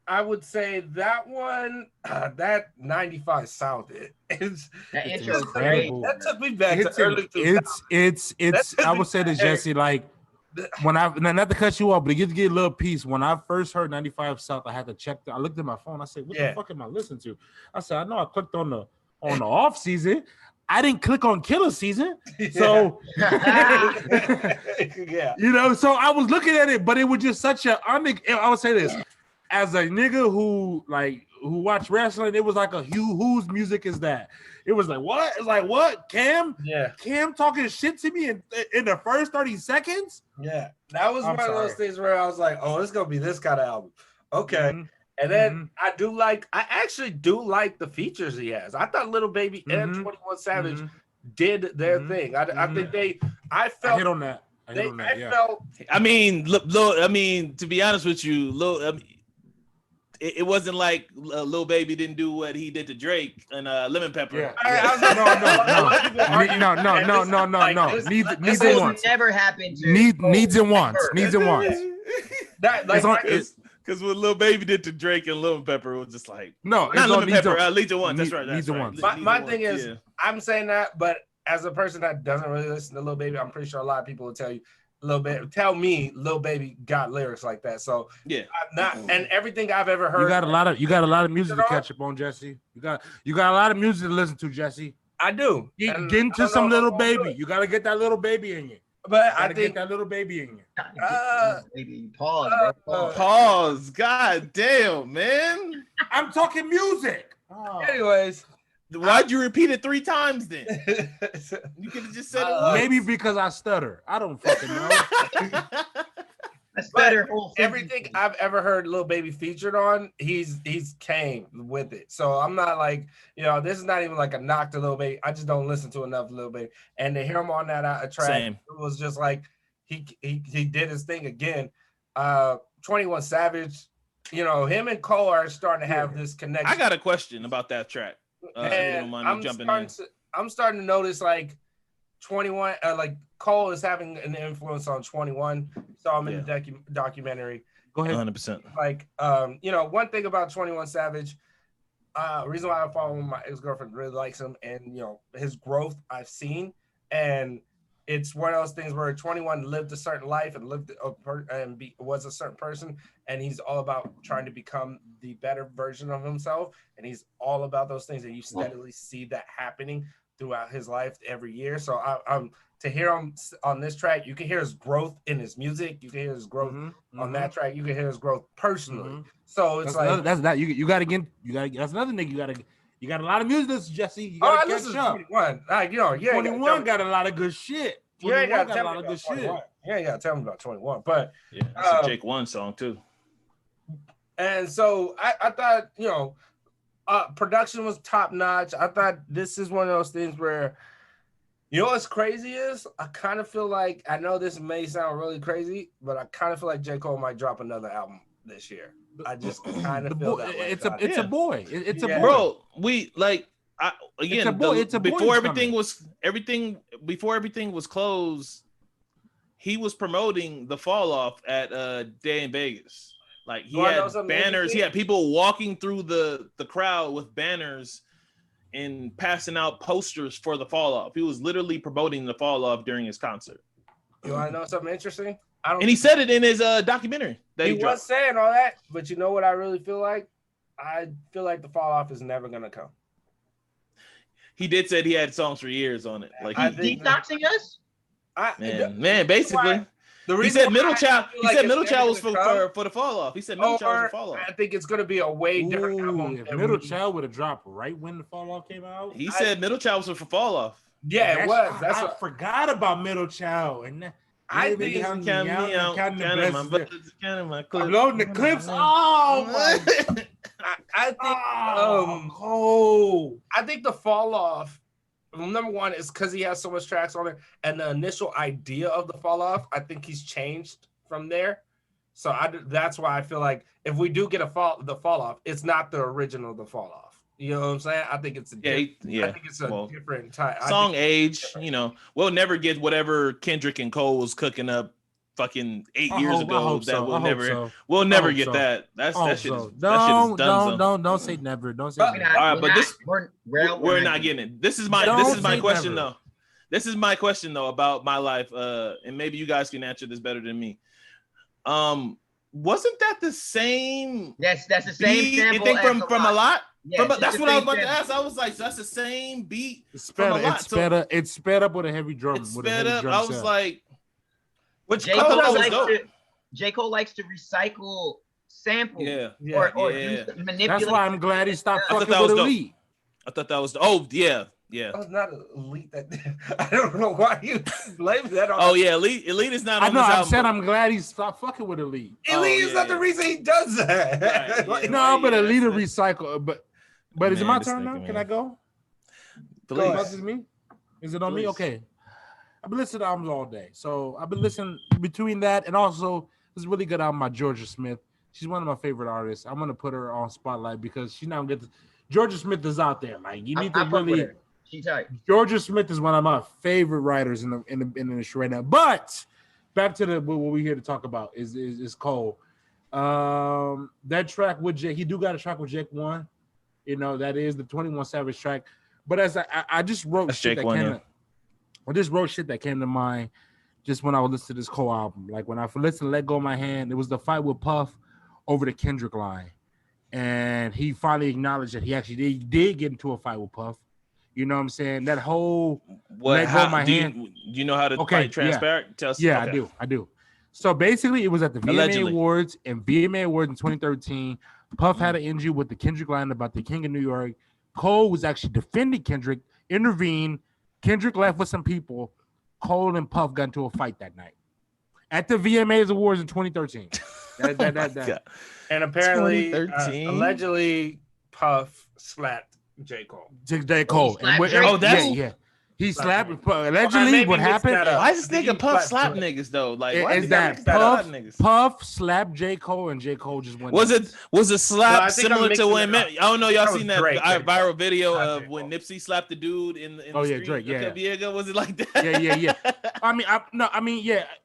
S1: I would say that one, that 95 sounded.
S3: That intro is great.
S1: That took me back to early 2000s.
S2: It's I would say to Jesse, when not to cut you off, but get a little piece. When I first heard 95 South, I had to check. I looked at my phone. I said, what the fuck am I listening to? I said, I know I clicked on the off season. I didn't click on Killer Season. So, so I was looking at it, but it was just such I would say this. As a nigga who watched wrestling, it was like whose music is that? It was like, what? It's like, what? Cam?
S1: Yeah.
S2: Cam talking shit to me in the first 30 seconds?
S1: Yeah. That was one of those things where I was like, oh, it's going to be this kind of album. Okay. And then I actually do like the features he has. I thought Little Baby and 21 Savage did their thing. I think I felt.
S2: I hit on that.
S4: I mean, to be honest with you, it wasn't like Lil Baby didn't do what he did to Drake and Lemon Pepper.
S2: No. Needs and wants.
S3: Never happened.
S2: Needs and wants. Needs and wants.
S4: Because what Lil Baby did to Drake and Lil Pepper was just like
S2: no,
S4: not Lil Pepper, Lethal One. That's right.
S2: Lethal One.
S1: My thing is, I'm saying that, but as a person that doesn't really listen to Lil Baby, I'm pretty sure a lot of people will tell you, Lil Baby got lyrics like that. So
S4: yeah,
S1: and everything I've ever heard.
S2: You got a lot of music to catch up on, Jesse. You got a lot of music to listen to, Jesse.
S1: I do.
S2: Get into some Lil Baby. You gotta get that Lil Baby in you.
S1: But I think
S2: get that Lil Baby in you.
S3: Baby, pause.
S4: Pause. God damn, man.
S2: I'm talking music.
S1: Anyways,
S4: why'd you repeat it 3 times then? You could have just said it once.
S2: Maybe because I stutter. I don't fucking know.
S1: Everything I've ever heard Lil Baby featured on, he's came with it. So I'm not like, this is not even like a knock to Lil Baby. I just don't listen to enough Lil Baby. And to hear him on that track, it was just like he did his thing again. 21 Savage, him and Cole are starting to have this connection.
S4: I got a question about that track. I'm
S1: starting to notice like 21, like Cole is having an influence on 21. Saw him in the documentary.
S2: Go ahead.
S4: 100%.
S1: Like, one thing about 21 Savage, reason why I follow him, my ex-girlfriend really likes him, and his growth I've seen, and it's one of those things where 21 lived a certain life and was a certain person, and he's all about trying to become the better version of himself, and he's all about those things, and you steadily see that happening throughout his life every year. So I'm to hear him on this track, you can hear his growth in his music. You can hear his growth on that track. You can hear his growth personally. So it's
S2: that's another thing you got a lot of music, Jesse. You gotta catch up.
S1: 21.
S2: 21 got a lot of good shit.
S1: You ain't got a lot of good shit. Yeah, you gotta tell me about 21. But
S4: that's a Jake One song too.
S1: And so I thought, production was top notch. I thought this is one of those things where, what's crazy is I kind of feel like, I know this may sound really crazy, but I kind of feel like J. Cole might drop another album this year. I just kind of feel that way.
S2: It's a boy. It's a boy.
S4: Bro, we like again. Before everything was closed, he was promoting the fall off at Day in Vegas. Like he had banners. He had people walking through the crowd with banners and passing out posters for the fall off. He was literally promoting the fall off during his concert.
S1: You want to know something interesting?
S4: And he said it in his documentary. That
S1: he was saying all that, but you know what I really feel like? I feel like the fall off is never gonna come.
S4: He did say he had songs for years on it. Like
S3: he detoxing us?
S4: Man, basically. He said Middle Child. He said Middle Child was for the fall off. He said Middle Child was for fall off.
S1: I think it's gonna be a way different album.
S2: If Middle Child would have dropped right when the fall off came out,
S4: he said Middle Child was for fall off.
S1: Yeah, it was.
S2: I forgot about Middle Child, and
S1: I think
S2: counting my
S1: clips. I'm loading the clips. Oh my! I think the fall off. Number one is because he has so much tracks on it, and the initial idea of the fall off, I think he's changed from there. So that's why I feel like if we do get the fall off, it's not the original the fall off. You know what I'm saying? I think it's a different type.
S4: Song age, we'll never get whatever Kendrick and Cole was cooking up fucking 8 years ago. We'll never get that. That shit is done.
S2: Don't say never. Don't say never.
S4: All right, but we're not getting it. This is my question though. This is my question though about my life. And maybe you guys can answer this better than me. Wasn't that the same?
S3: Yes, that's the same sample.
S4: You think from a lot? Yeah, that's what I was about to ask. I was like, so that's the same beat.
S2: It's sped up with a heavy drum.
S4: It's sped up. I was like,
S3: J. Cole likes to recycle samples.
S4: Or
S3: manipulate.
S2: That's why I'm glad he stopped fucking with Elite.
S4: I thought that was
S1: that was not Elite. I don't know why you blame that on.
S4: Elite is not.
S2: I know. I said I'm glad he stopped fucking with Elite.
S1: Elite is not the reason he does that.
S2: Right, but Elite recycle. But is it my turn now? Can I go?
S4: Please.
S2: Is it me? Is it on me? Okay. I've been listening to albums all day. So I've been listening between that and also this really good album by Georgia Smith. She's one of my favorite artists. I'm gonna put her on spotlight because she now gets Georgia Smith is out there. Like you need to really.
S3: She tight.
S2: Georgia Smith is one of my favorite writers in the industry right now. But back to what we're here to talk about is Cole. That track with Jake, he do got a track with Jake One. You know, that is the 21 Savage track. But as I just wrote shit that came I just wrote shit that came to mind just when I would listen to this Cole album. Like when I listened to Let Go of My Hand, it was the fight with Puff over the Kendrick line. And he finally acknowledged that he actually did get into a fight with Puff. You know what I'm saying? That whole Let Go of My Hand.
S4: Do you know how to fight transparent?
S2: Yeah, okay. I do. So basically, it was at the VMA Awards in 2013. Puff had an injury with the Kendrick line about the King of New York. Cole was actually defending Kendrick, intervened. Kendrick left with some people. Cole and Puff got into a fight that night at the VMAs Awards in 2013.
S1: And apparently, allegedly, Puff slapped J. Cole.
S2: J. Cole. He slapped. Allegedly, what happened?
S4: Why is this nigga Puff slap niggas though? Like, why
S2: is that Puff slapped J. Cole and J. Cole just went?
S4: Was a slap similar to when? I don't know. Y'all seen that viral video of when Nipsey slapped the dude in the street?
S2: Drake. Yeah.
S4: Viega, was it like that?
S2: Yeah.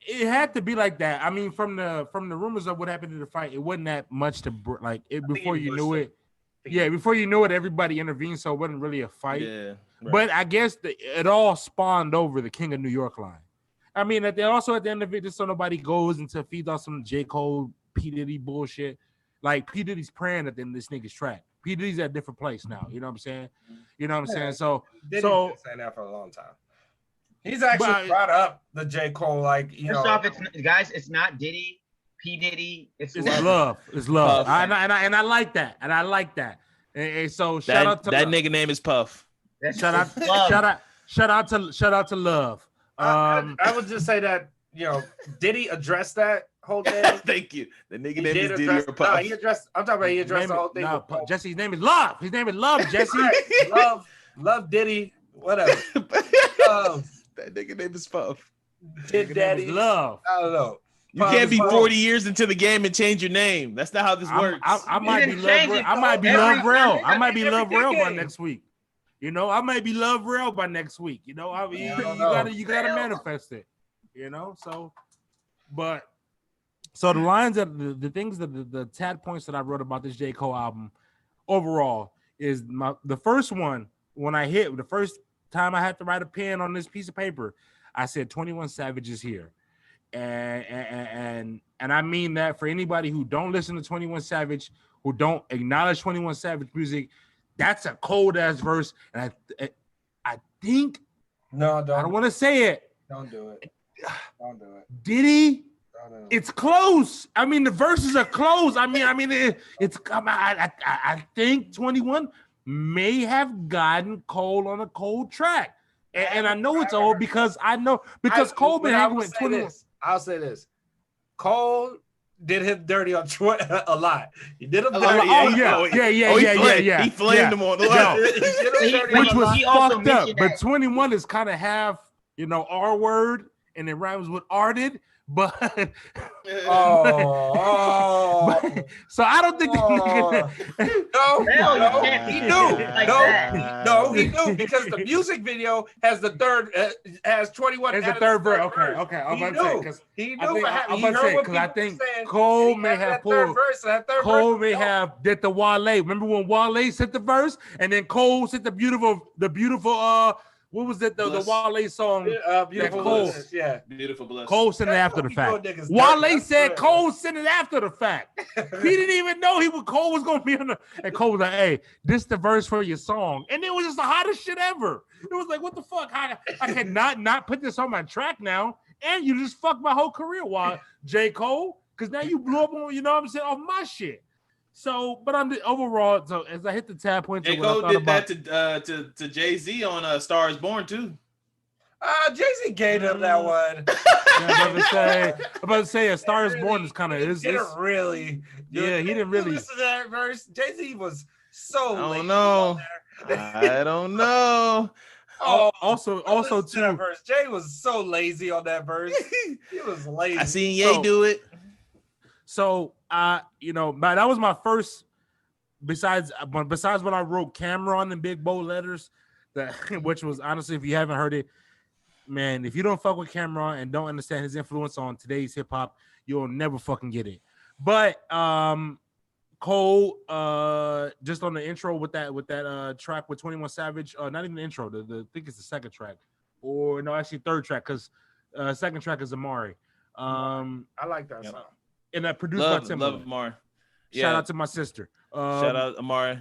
S2: It had to be like that. I mean, from the rumors of what happened in the fight, it wasn't that much to like it before you knew it. Yeah, before you knew it, everybody intervened, so it wasn't really a fight. Yeah. Right. But I guess it all spawned over the King of New York line. I mean, at the end of it, just so nobody goes into feeds on some J. Cole, P. Diddy bullshit. Like, P. Diddy's praying at the end of this nigga's track. P. Diddy's at a different place now. You know what I'm saying? So
S1: Diddy's been saying that for a long time. He's actually brought up the J. Cole, like, you know.
S3: It's not Diddy, P. Diddy. It's
S2: love. It's love. And I like that. And so shout out to
S4: that nigga name is Puff.
S2: Shout out to Love.
S1: I would just say that, you know, did he address that whole thing?
S4: Thank you. The nigga name is Diddy or Puff.
S1: No, he addressed the whole thing.
S2: No, Jesse's name is Love. His name is Love, Jesse.
S1: Love Diddy, whatever.
S4: That nigga name is Puff.
S1: Did Daddy
S2: Love?
S1: I don't know.
S4: You can't be 40 years into the game and change your name. That's not how this works.
S2: I might be Love Real. I might be Love Real by next week. You know, I might be Love Real by next week. You know, you gotta manifest it. You know, so the lines that the things that the tad points that I wrote about this J. Cole album overall is the first one when I hit the first time I had to write a pen on this piece of paper, I said 21 Savage is here. And I mean that for anybody who don't listen to 21 Savage, who don't acknowledge 21 Savage music. That's a cold ass verse, and I think I don't want to say it.
S1: Don't do it.
S2: Did he? It's close. I mean, the verses are close. I think 21 may have gotten Cole on a cold track, and I know it's old because Cole been hanging with 21.
S1: I'll say this: Cole did him dirty on a lot. He did him dirty.
S2: Yeah.
S4: He flamed him on the lot.
S2: Which was fucked up. But 21 is kind of half, you know, R word, and it rhymes with arted. But so I don't think
S1: he knew because the music video has the third has 21
S2: as the third verse. Okay. I'm about to say because he knew. Because I think Cole may have pulled. Cole may have did the Wale. Remember when Wale said the verse and then Cole said the beautiful. What was it? The Wale song?
S1: Beautiful Bliss. Yeah. Beautiful Bliss.
S2: Cole sent it after the fact. Wale said Cole sent it after the fact. He didn't even know Cole was gonna be on the. And Cole was like, "Hey, this the verse for your song," and it was just the hottest shit ever. It was like, "What the fuck? I cannot not put this on my track now." And you just fucked my whole career, J. Cole, because now you blew up on, you know what I'm saying, off my shit. So, but overall, so as I hit the tab point,
S4: J. Cole did that to Jay-Z on Star Is Born too.
S1: Jay-Z gave him that one.
S2: I'm about to say, A Star Is Born is kind of.
S1: He didn't really. Listen to that verse. Jay-Z was so.
S4: I don't know.
S2: Also too.
S1: That verse. Jay was so lazy on that verse. He was lazy.
S4: I seen Ye do it.
S2: So, you know, but that was my first. Besides when I wrote Cameron in big bold letters, which was honestly, if you haven't heard it, man, if you don't fuck with Cameron and don't understand his influence on today's hip hop, you'll never fucking get it. But Cole, just on the intro with that track with 21 Savage, not even the intro, I think it's the second track, or no, actually third track, because second track is Amari.
S1: I like that song.
S2: And that produced by Timbaland.
S4: Love Amari.
S2: Shout out to my sister.
S4: Shout out Amari.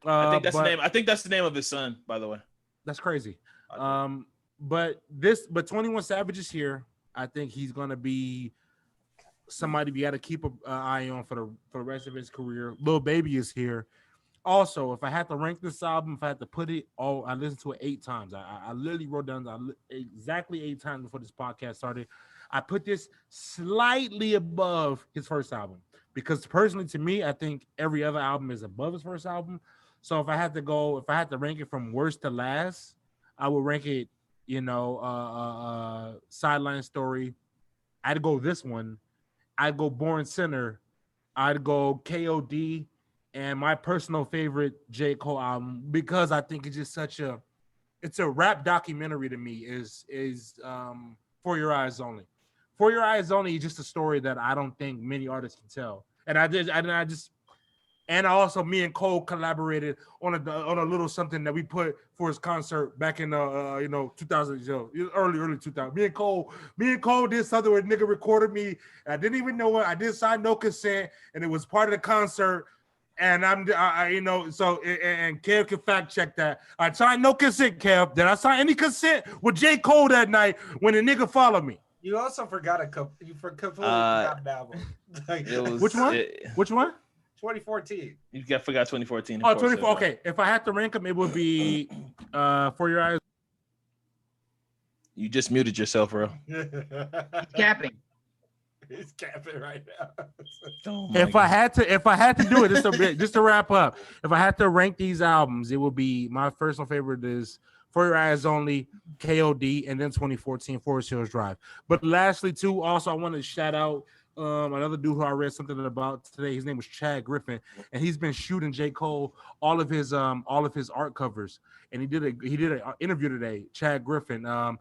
S4: I think that's the name. I think that's the name of his son, by the way.
S2: That's crazy. But 21 Savage is here. I think he's gonna be somebody we got to keep an eye on for the rest of his career. Lil Baby is here. Also, if I had to rank this album, if I had to put it, I listened to it 8 times. I literally wrote down exactly 8 times before this podcast started. I put this slightly above his first album because personally, to me, I think every other album is above his first album. So if I had to rank it from worst to last, I would rank it, Sideline Story. I'd go this one. I'd go Born Sinner. I'd go KOD, and my personal favorite J.Cole album, because I think it's just it's a rap documentary to me, is For Your Eyes Only. For Your Eyes Only is just a story that I don't think many artists can tell. And also me and Cole collaborated on a little something that we put for his concert back in 2000, early 2000. Me and Cole did something where a nigga recorded me. I didn't even know it. I did sign no consent, and it was part of the concert. And and Kev can fact check that. I signed no consent, Kev. Did I sign any consent with J. Cole that night when the nigga followed me?
S1: You also forgot completely forgot an album.
S2: Which one? Which one?
S1: 2014.
S4: You forgot 2014.
S2: Oh, 24. Okay. If I had to rank them, it would be For Your Eyes.
S4: You just muted yourself, bro.
S3: He's capping.
S1: He's capping right now.
S2: If I had to do it, just to wrap up, if I had to rank these albums, it would be my personal favorite is For Your Eyes Only, KOD, and then 2014 Forest Hills Drive. But lastly, too, also I want to shout out another dude who I read something about today. His name was Chad Griffin, and he's been shooting J. Cole all of his art covers. And he did an interview today. Chad Griffin. I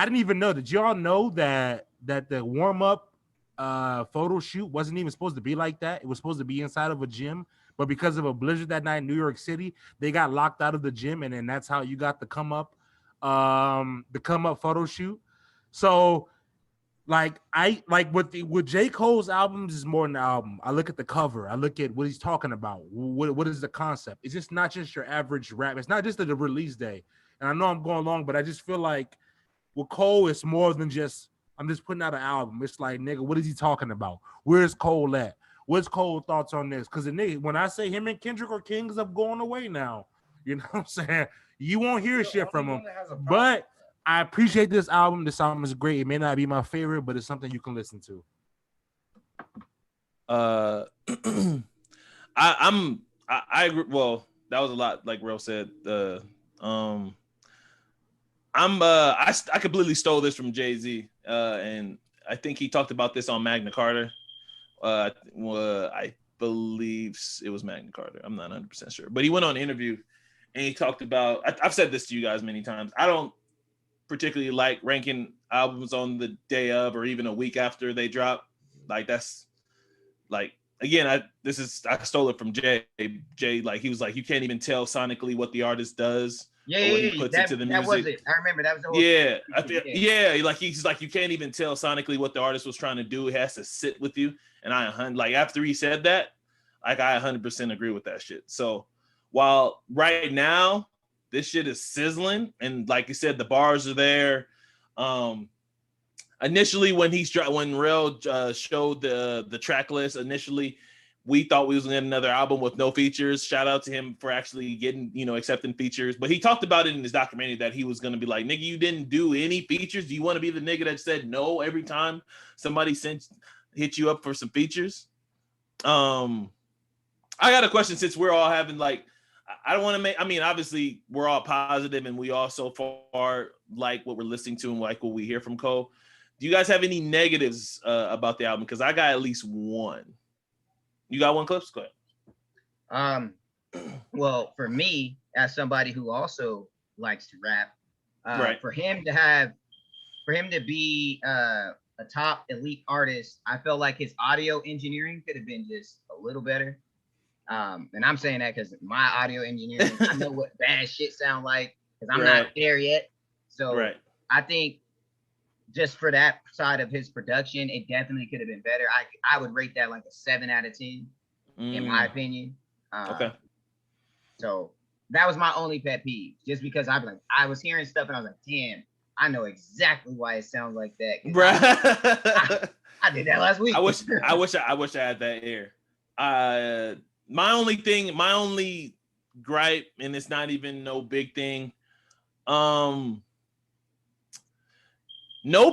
S2: didn't even know. Did y'all know that the warm up photo shoot wasn't even supposed to be like that? It was supposed to be inside of a gym, but because of a blizzard that night in New York City, they got locked out of the gym, and then that's how you got the come up photo shoot. So. With J. Cole's albums is more than the album. I look at the cover. I look at what he's talking about. What is the concept? It's just not just your average rap. It's not just the release day. And I know I'm going long, but I just feel like with Cole, it's more than just I'm just putting out an album. It's like, nigga, what is he talking about? Where's Cole at? What's Cole's thoughts on this? Because when I say him and Kendrick are kings of going away now, you know what I'm saying? You won't hear shit from him. But I appreciate this album. This album is great. It may not be my favorite, but it's something you can listen to.
S4: I agree. Well, that was a lot, like Rel said. I completely stole this from Jay-Z, and I think he talked about this on Magna Carta. I believe it was Magna Carta. I'm not 100% sure, but he went on an interview and he talked about. I've said this to you guys many times. I don't particularly like ranking albums on the day of or even a week after they drop. Like that's like, again, I stole it from Jay. Like he was like, you can't even tell sonically what the artist does.
S3: That was it. I remember that was the whole
S4: like he's like, you can't even tell sonically what the artist was trying to do. It has to sit with you. And after he said that, like I 100% agree with that shit. So while right now this shit is sizzling, and like you said, the bars are there. Initially, when Rel showed the track list, initially we thought we was gonna get another album with no features. Shout out to him for actually getting, accepting features. But he talked about it in his documentary that he was gonna be like, nigga, you didn't do any features. Do you want to be the nigga that said no every time somebody hit you up for some features? I got a question, since we're all having like, I don't want to obviously we're all positive and we all so far like what we're listening to and like what we hear from Cole. Do you guys have any negatives about the album? Because I got at least one. You got one, Clips? Go
S3: ahead. Well, for me, as somebody who also likes to rap,
S4: right.
S3: for him to be a top elite artist, I felt like his audio engineering could have been just a little better. And I'm saying that because my audio engineering, I know what bad shit sound like because I'm not there yet. So I think just for that side of his production, it definitely could have been better. I would rate that like a 7 out of 10, in my opinion.
S4: Okay.
S3: So that was my only pet peeve, just because I was hearing stuff and I was like, damn, I know exactly why it sounds like that. I did that last week.
S4: I wish I had that ear. My only gripe, and it's not even no big thing. No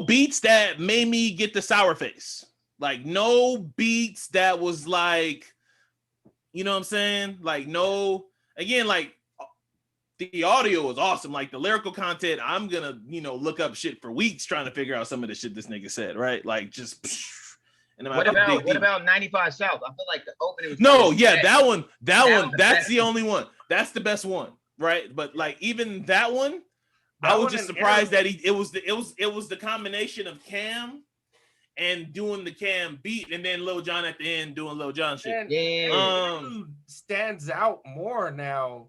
S4: beats that made me get the sour face. Like no beats that was like, you know what I'm saying? Like no, again, like the audio was awesome. Like the lyrical content, I'm gonna, look up shit for weeks trying to figure out some of the shit this nigga said, right? Like just. And
S3: what about 95 South? I feel like the opening was
S4: that one. That's the only one. That's the best one, right? But like even that one, I was just surprised that it was the combination of Cam and doing the Cam beat, and then Lil Jon at the end doing Lil Jon shit.
S1: Stands out more now.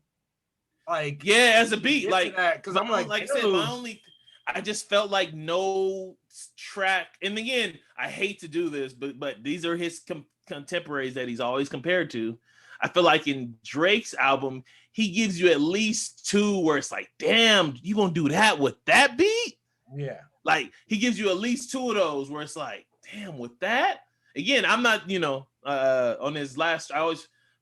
S1: Like
S4: as a beat, like
S1: because I'm like
S4: I said, I just felt like no track. And again, I hate to do this, but these are his contemporaries that he's always compared to. I feel like in Drake's album, he gives you at least 2 where it's like, damn, you gonna do that with that beat?
S1: Yeah.
S4: Like he gives you at least 2 of those where it's like, damn, with that? Again, I'm not, on his last,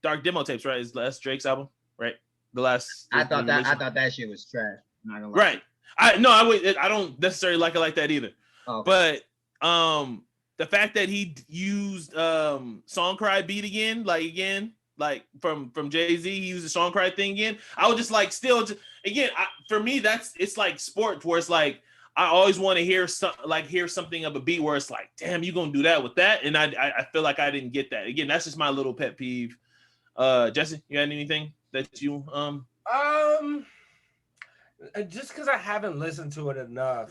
S4: Dark Demo Tapes, right? His last Drake's album, right?
S3: I thought that shit was trash. Not gonna lie.
S4: Right. I don't necessarily like it like that either. Okay. But the fact that he used Song Cry beat again, like from Jay-Z, he used the Song Cry thing again. I was just like for me it's like sports where it's like I always want to hear something of a beat where it's like, damn, you gonna do that with that? And I feel like I didn't get that. Again, that's just my little pet peeve. Jesse, you got anything that you
S1: just because I haven't listened to it enough.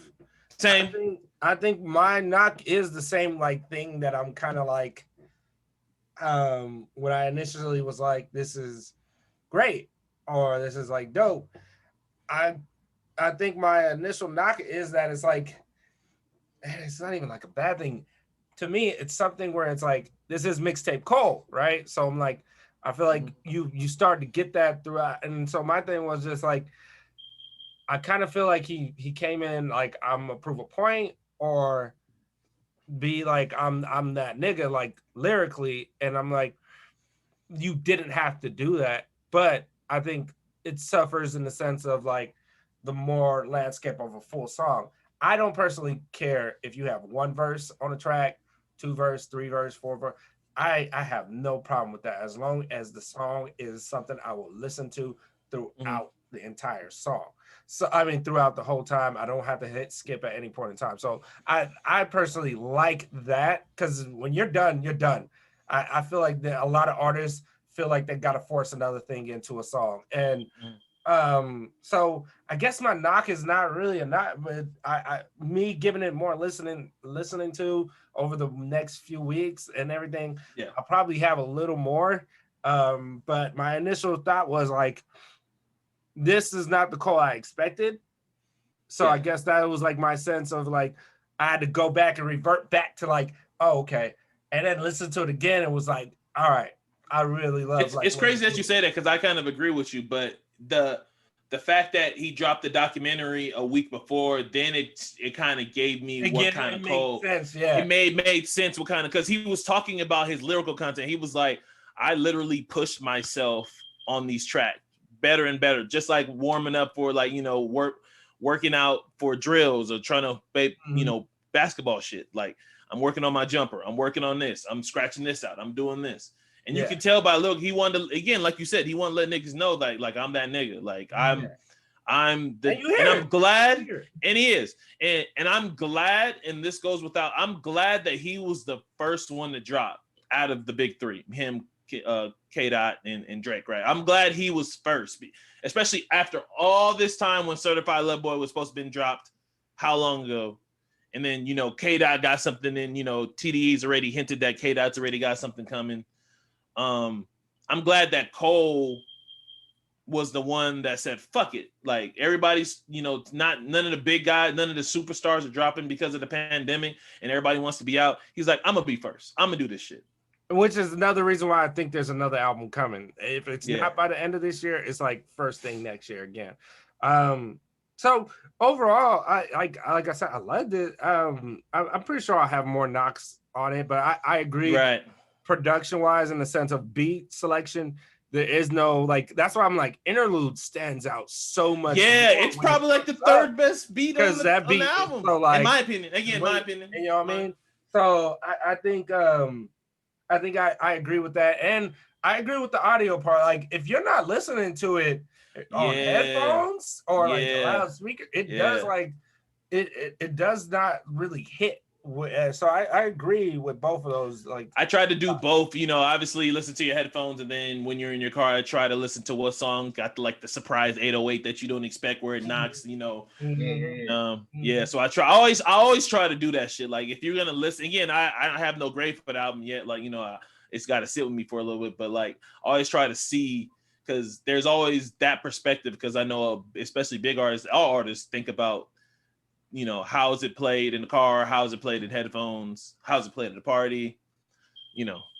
S4: Same.
S1: I think my knock is the same like thing that I'm kind of like when I initially was like, this is great or this is like dope. I think my initial knock is that it's like it's not even like a bad thing. To me, it's something where it's like this is mixtape Cole, right? So I'm like, I feel like you start to get that throughout. And so my thing was just like, I kind of feel like he came in like I'm a prove a point or be like I'm that nigga like lyrically, and I'm like, you didn't have to do that. But I think it suffers in the sense of like the more landscape of a full song. I don't personally care if you have 1 verse on a track, 2 verse, 3 verse, 4 verse. I have no problem with that as long as the song is something I will listen to throughout the entire song. So I mean, throughout the whole time, I don't have to hit skip at any point in time. So I personally like that because when you're done, you're done. I feel like that a lot of artists feel like they got to force another thing into a song, and so I guess my knock is not really a knock, but me giving it more listening to over the next few weeks and everything.
S4: Yeah,
S1: I'll probably have a little more. But my initial thought was like, this is not the Cole I expected. So I guess that was like my sense of like, I had to go back and revert back to like, oh, okay. And then listen to it again. And was like, all right, I really love
S4: it's crazy that you say that because I kind of agree with you. But the fact that he dropped the documentary a week before, then it kind of gave me what kind of Cole.
S1: Sense, yeah.
S4: It made sense what kind of, because he was talking about his lyrical content. He was like, I literally pushed myself on these tracks better and better, just like warming up for like, working out for drills or trying to, basketball shit. Like I'm working on my jumper. I'm working on this. I'm scratching this out. I'm doing this. And you can tell by look, he wanted to, again, like you said, he wanted to let niggas know that like I'm that nigga. Like I'm glad, and he is. And I'm glad, and this goes without, I'm glad that he was the first one to drop out of the big 3, him, K-Dot and Drake, right? I'm glad he was first, especially after all this time when Certified Lover Boy was supposed to have been dropped how long ago? And then, K-Dot got something in, TDE's already hinted that K-Dot's already got something coming. I'm glad that Cole was the one that said, fuck it. Like, everybody's, none of the big guys, none of the superstars are dropping because of the pandemic and everybody wants to be out. He's like, I'm going to be first. I'm going to do this shit.
S1: Which is another reason why I think there's another album coming. If it's not by the end of this year, it's like first thing next year again. So overall, I like I said, I loved it. I'm pretty sure I'll have more knocks on it, but I agree.
S4: Right.
S1: Production wise, in the sense of beat selection, there is no that's why I'm like interlude stands out so much.
S4: Yeah, it's probably like the third best beat on the album.
S1: So like,
S4: in my opinion,
S1: you know what I mean? So I think I agree with that, and I agree with the audio part. Like, if you're not listening to it on headphones or like a loudspeaker, it does it does not really hit. So I agree with both of those. Like,
S4: I tried to do both. Obviously listen to your headphones, and then when you're in your car, I try to listen to what song got the surprise 808 that you don't expect where it knocks. So I always try to do that shit. Like, if you're gonna listen again, I have no grade for the album yet. Like, it's got to sit with me for a little bit, but like, I always try to see, because there's always that perspective, because I know especially big artists, all artists think about, how is it played in the car? How is it played in headphones? How is it played at a party?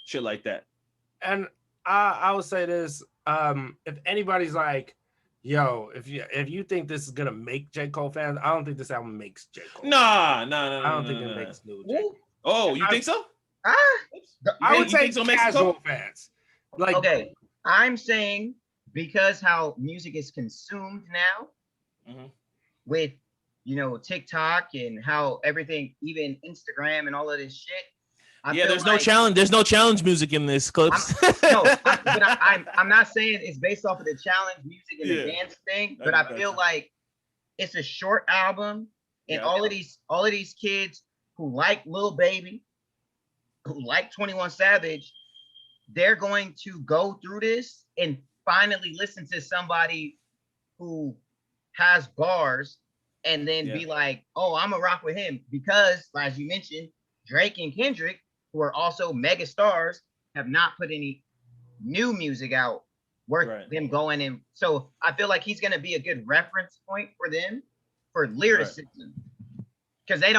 S4: Shit like that.
S1: And I would say this, if anybody's like, yo, if you think this is gonna make J. Cole fans, I don't think this album makes J. Cole.
S4: No. I
S1: don't think it makes new J. Cole.
S4: Oh, you think so?
S1: I would say casual fans. Like,
S3: okay, I'm saying because how music is consumed now, with TikTok and how everything, even Instagram and all of this shit.
S4: There's no challenge. There's no challenge music in this clips.
S3: I'm not saying it's based off of the challenge music and the dance thing, but I feel like it's a short album, and all of these kids who like Lil Baby, who like 21 Savage, they're going to go through this and finally listen to somebody who has bars, and then be like, oh, I'm gonna rock with him, because as you mentioned, Drake and Kendrick, who are also mega stars, have not put any new music out worth them going in. So I feel like he's gonna be a good reference point for them for lyricism, because they ain't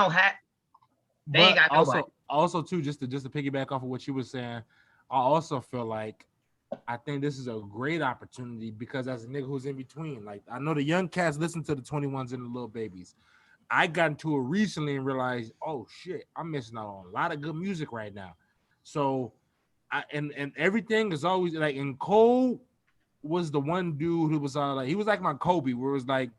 S3: got nobody.
S2: Also too, just to piggyback off of what you were saying, I also feel like I think this is a great opportunity, because as a nigga who's in between, like, I know the young cats listen to the 21s and the Little Babies. I got into it recently and realized, oh shit, I'm missing out on a lot of good music right now. So and everything is always like, and Cole was the one dude who was he was like my Kobe, where it was like,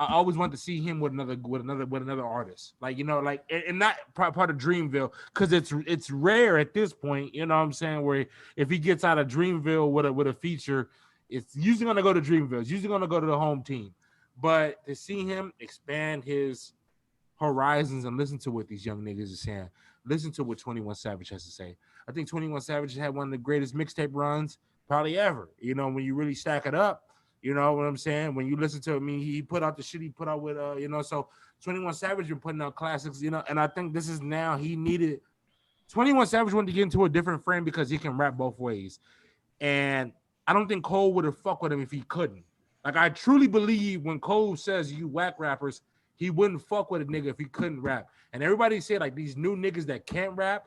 S2: I always wanted to see him with another artist, like, and not part of Dreamville, because it's rare at this point, you know what I'm saying, where if he gets out of Dreamville with a feature, it's usually gonna go to Dreamville, it's usually gonna go to the home team. But to see him expand his horizons and listen to what these young niggas are saying, listen to what 21 Savage has to say. I think 21 Savage had one of the greatest mixtape runs probably ever. When you really stack it up. You know what I'm saying? When you listen to me, he put out the shit he put out with, so 21 Savage been putting out classics, and I think this is now he needed. 21 Savage wanted to get into a different frame because he can rap both ways. And I don't think Cole would have fucked with him if he couldn't. Like, I truly believe when Cole says you whack rappers, he wouldn't fuck with a nigga if he couldn't rap. And everybody said, like, these new niggas that can't rap,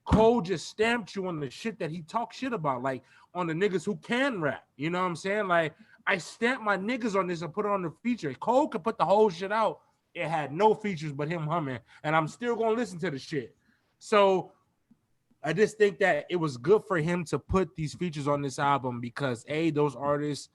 S2: Cole just stamped you on the shit that he talks shit about, like on the niggas who can rap. You know what I'm saying? Like, I stamped my niggas on this and put it on the feature. Cole could put the whole shit out. It had no features but him humming, and I'm still gonna listen to the shit. So I just think that it was good for him to put these features on this album, because those artists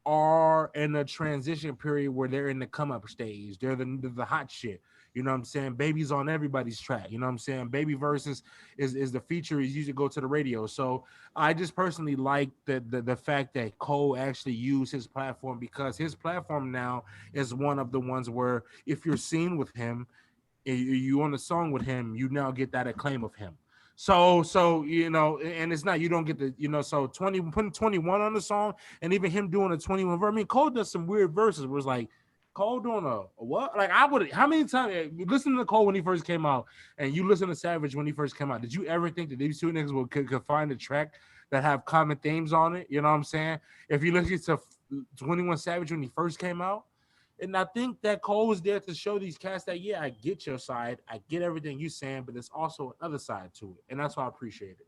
S2: are in a transition period where they're in the come up stage. They're the hot shit. You know what I'm saying? Baby's on everybody's track. You know what I'm saying? Baby versus is the feature is usually go to the radio. So I just personally like the fact that Cole actually used his platform, because his platform now is one of the ones where if you're seen with him, you on a song with him, you now get that acclaim of him. So and it's not, you don't get the, so putting 21 on the song, and even him doing a 21 verse. I mean, Cole does some weird verses where it's like, Cole doing a what? Like I would. How many times you listen to Cole when he first came out, and you listen to Savage when he first came out? Did you ever think that these two niggas could find a track that have common themes on it? You know what I'm saying? If you listen to 21 Savage when he first came out, and I think that Cole was there to show these cats that I get your side, I get everything you're saying, but there's also another side to it, and that's why I appreciate it.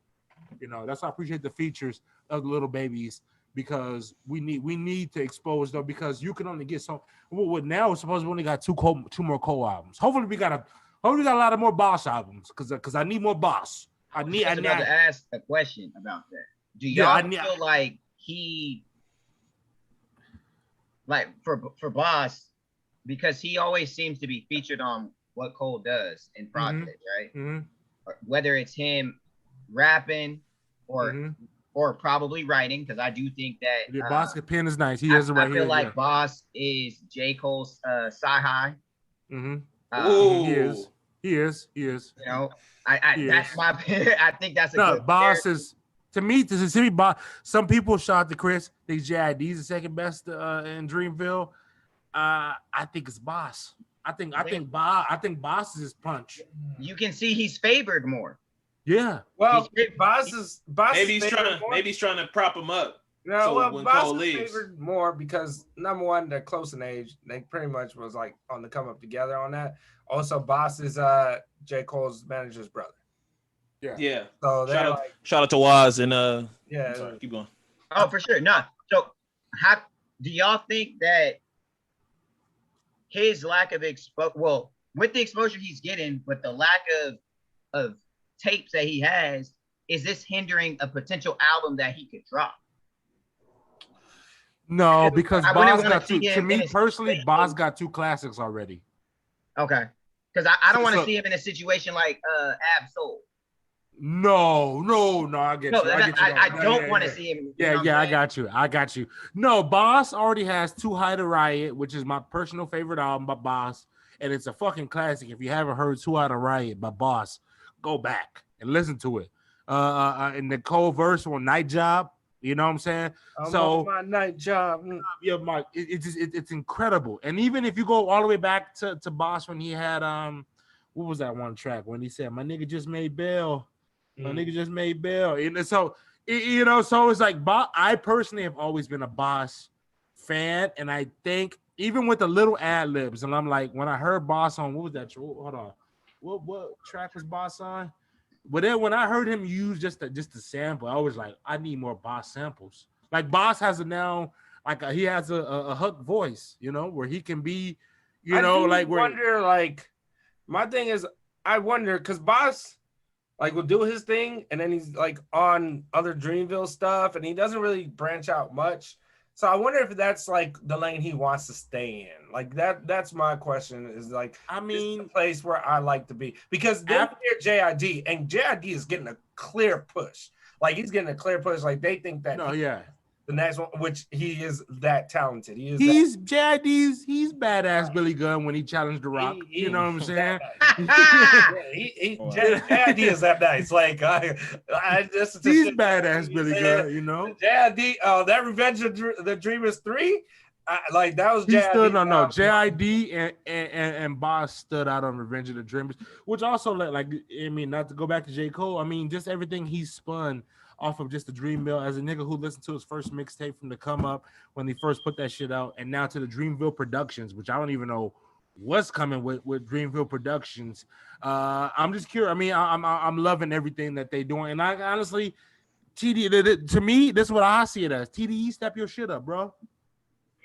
S2: You know, that's why I appreciate the features of the little babies. Because we need to expose though, because you can only get so. Well, now suppose we only got two more Cole albums. Hopefully we got a lot of more Boss albums because I need more Boss. I need to
S3: ask a question about that. Do y'all feel like he, like for Boss, because he always seems to be featured on what Cole does in projects, right? Mm-hmm. Whether it's him rapping or probably writing, because I do think that
S2: Boss pen is nice. He has it right here.
S3: I feel like Boss is J. Cole's sci-high.
S2: Mm-hmm. He is. You
S3: know, that's my opinion. I think that's a good
S2: Boss character. Is to me, Boss. Some people shout out to Chris. Think JID is the second best in Dreamville. I think it's Boss. I think Boss is his punch.
S3: You can see he's favored more.
S2: Yeah.
S1: Well, Boss
S4: maybe he's trying to prop him up.
S1: No, so well, Boss is favored more because number one, they're close in age. They pretty much was like on the come up together on that. Also, Boss is J. Cole's manager's brother.
S4: Yeah.
S1: So
S4: shout out to Waz and
S1: yeah.
S4: Sorry, keep going.
S3: Oh, for sure. No. So how do y'all think that his lack of with the exposure he's getting, but the lack of tapes that he has, is this hindering a potential album that he could drop?
S2: No, because Boss got two. To me personally, Boss got two classics already.
S3: Okay, because I don't want to see him in a situation like Ab Soul.
S2: No, I get you.
S3: I don't want to see him.
S2: I got you. No, Boss already has Too High to Riot, which is my personal favorite album by Boss, and it's a fucking classic. If you haven't heard Too High to Riot by Boss, go back and listen to it. In the Cole verse on Night Job, you know what I'm saying?
S1: I'm on my night job.
S2: Yeah, Mike, it's incredible. And even if you go all the way back to Boss when he had what was that one track when he said, "My nigga just made bail." My nigga just made bail. And so so it's like I personally have always been a Boss fan, and I think even with the little ad libs, and I'm like, when I heard Boss on, what was that? Hold on. What track was Boss on? But then when I heard him use just a sample, I was like, I need more Boss samples. Like Boss has he has a hook voice, where he can be,
S1: my thing is, I wonder because Boss will do his thing, and then he's like on other Dreamville stuff, and he doesn't really branch out much. So I wonder if that's like the lane he wants to stay in. Like that's my question is like, I mean, the place where I like to be because they're JID and JID is getting a clear push. Like he's getting a clear push. Like they think that the next one, which he is that talented. He's
S2: badass Billy Gunn when he challenged The Rock. You know what I'm saying?
S1: JID is that nice. Like
S2: he's badass Billy Gunn.
S1: JID, that Revenge of the Dreamers 3. That was JID.
S2: JID and Boss stood out on Revenge of the Dreamers, which also not to go back to J. Cole. I mean, just everything he spun off of just the Dream Mill as a nigga who listened to his first mixtape from the come up when he first put that shit out, and now to the Dreamville Productions, which I don't even know what's coming with Dreamville Productions. I'm just curious. I mean, I'm loving everything that they doing, and I honestly, TDE to me, this is what I see it as. TDE, step your shit up, bro.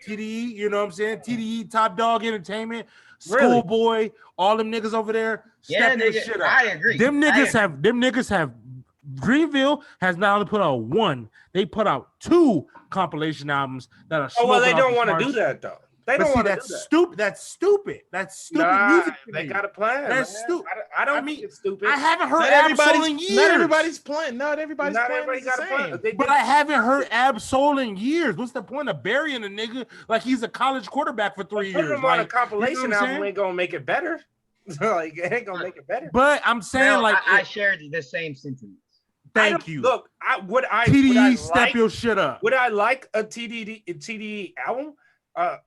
S2: TDE, you know what I'm saying? TDE, Top Dog Entertainment, Schoolboy, all them niggas over there, step your shit up.
S3: I agree.
S2: Them niggas have. Dreamville has not only put out one, they put out 2 compilation albums that are.
S1: They don't want to do that though. They don't want to do that.
S2: Stupid. That's stupid music.
S1: They got a plan.
S2: That's stupid.
S1: I don't mean it's stupid.
S2: I haven't heard Ab Soul in years.
S4: Not everybody's playing. Not everybody got a plan.
S2: But I haven't heard Ab Soul in years. What's the point of burying a nigga like he's a college quarterback for 3 years?
S1: Putting him on a compilation album ain't gonna make it better. It ain't gonna make it better.
S2: But I'm saying
S3: I shared the same sentiments.
S2: Thank you.
S1: Look,
S2: TDE, step your shit up.
S1: Would I like a TDE album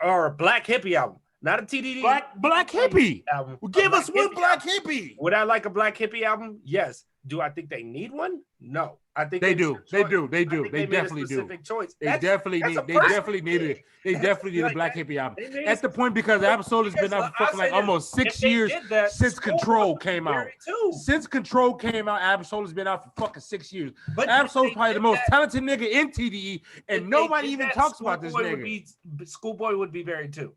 S1: or a Black Hippie album? Not a TDD.
S2: Black hippie album. Well, give us one black hippie.
S1: Would I like a black hippie album? Yes. Do I think they need one? No. I think
S2: they do. They definitely do. They definitely need a black hippie album. At the point because Absol has been out for fucking like almost 6 years since Control came out. Since Control came out, Absol has been out for fucking 6 years. But Absol is probably the most talented nigga in TDE, and nobody even talks about this nigga.
S1: Schoolboy would be buried too.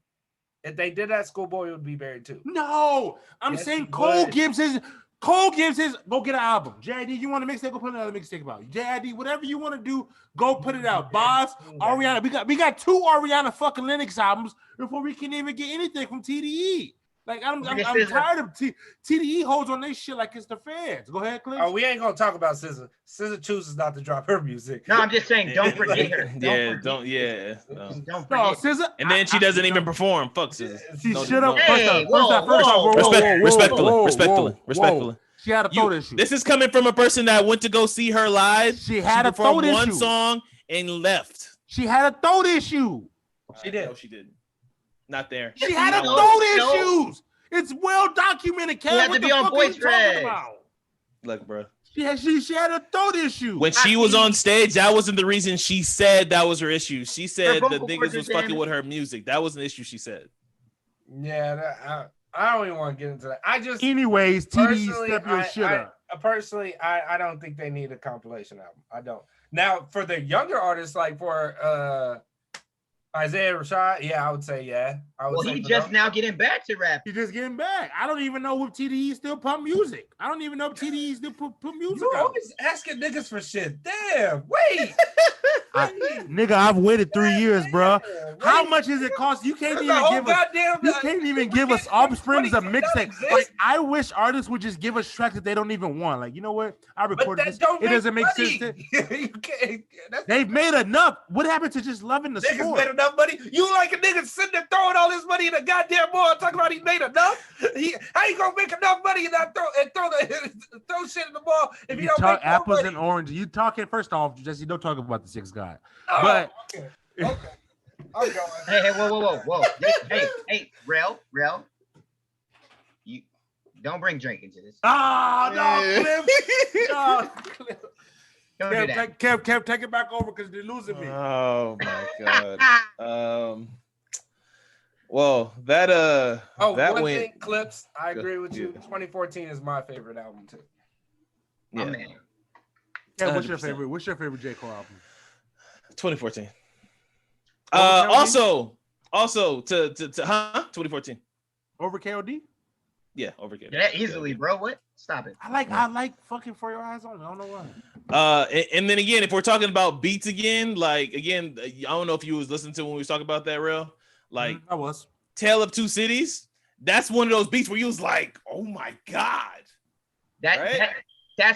S1: If they did that, Schoolboy would be buried too.
S2: No, I'm saying Cole gives his. Go get an album. JID, you want a mixtape? Go put another mixtape out. JID, whatever you want to do, go put it out. Boss, Ariana, we got 2 Ariana fucking Linux albums before we can even get anything from TDE. Like I'm tired of TDE holds on this shit like it's the fans. Go ahead, Cliff.
S1: Oh, we ain't gonna talk about SZA. SZA chooses not to drop her music.
S3: No, I'm just saying, don't forget her.
S4: Don't forget.
S2: SZA.
S4: And then she doesn't even perform. Fuck SZA.
S2: She should have.
S4: Respectfully.
S2: She had a throat issue.
S4: This is coming from a person that went to go see her live.
S2: She had a throat issue.
S4: One song and left.
S2: She had a throat issue.
S1: She did.
S4: No, she didn't. Not there.
S2: She had a throat issues. It's well documented.
S3: She had to be on voice track.
S4: Look, bro.
S2: She had a throat issue.
S4: When she was on stage, that wasn't the reason she said that was her issue. She said the niggas was fucking with her music. That was an issue she said.
S1: Yeah, I don't even want to get into that.
S2: Anyways, TDE step your shit up.
S1: Personally, I don't think they need a compilation album. I don't. Now, for the younger artists, like for Isaiah Rashad, yeah, I would say yeah.
S3: He just now getting back to rap.
S2: He's just getting back. I don't even know if TDE still pump music. I don't even know if TDE still put music
S1: You
S2: out.
S1: always asking niggas for shit. Damn, wait.
S2: Nigga, I've waited 3 years, bro. How much is it cost? You can't even give us Offspring's a mixtape. Like, I wish artists would just give us tracks that they don't even want. Like, you know what? I recorded this. It doesn't make sense.
S1: You can't.
S2: They've made enough. What happened to just loving the
S1: niggas
S2: sport?
S1: Made enough money. You like a nigga sitting there throwing all his money in a goddamn ball talking about he made enough? How you gonna make enough money and not throw shit in the ball if you don't
S2: talk
S1: make
S2: apples
S1: money?
S2: and oranges? You talking first off, Jesse? Don't talk about the 6 guy.
S1: Oh,
S2: but
S1: okay. I'm going.
S3: Hey, whoa. Hey, Rel. You don't bring Drake into this.
S2: Cliff. Kev, take it back over because they're losing me.
S4: Oh my god. Well, that
S1: one
S4: went
S1: thing, Clips. I agree with you. 2014 is my favorite album too.
S3: Yeah. Oh, man.
S2: Kev, what's your favorite J. Cole album?
S4: 2014. Also to 2014.
S2: Over KOD?
S4: Yeah, over KOD.
S3: Yeah, easily, bro. What? Stop it.
S2: I like fucking For Your Eyes On. I don't know why.
S4: And then again, if we're talking about beats again, I don't know if you was listening to when we was talking about that, real. Like
S2: I was.
S4: Tale of Two Cities. That's one of those beats where you was like, oh my god.
S3: That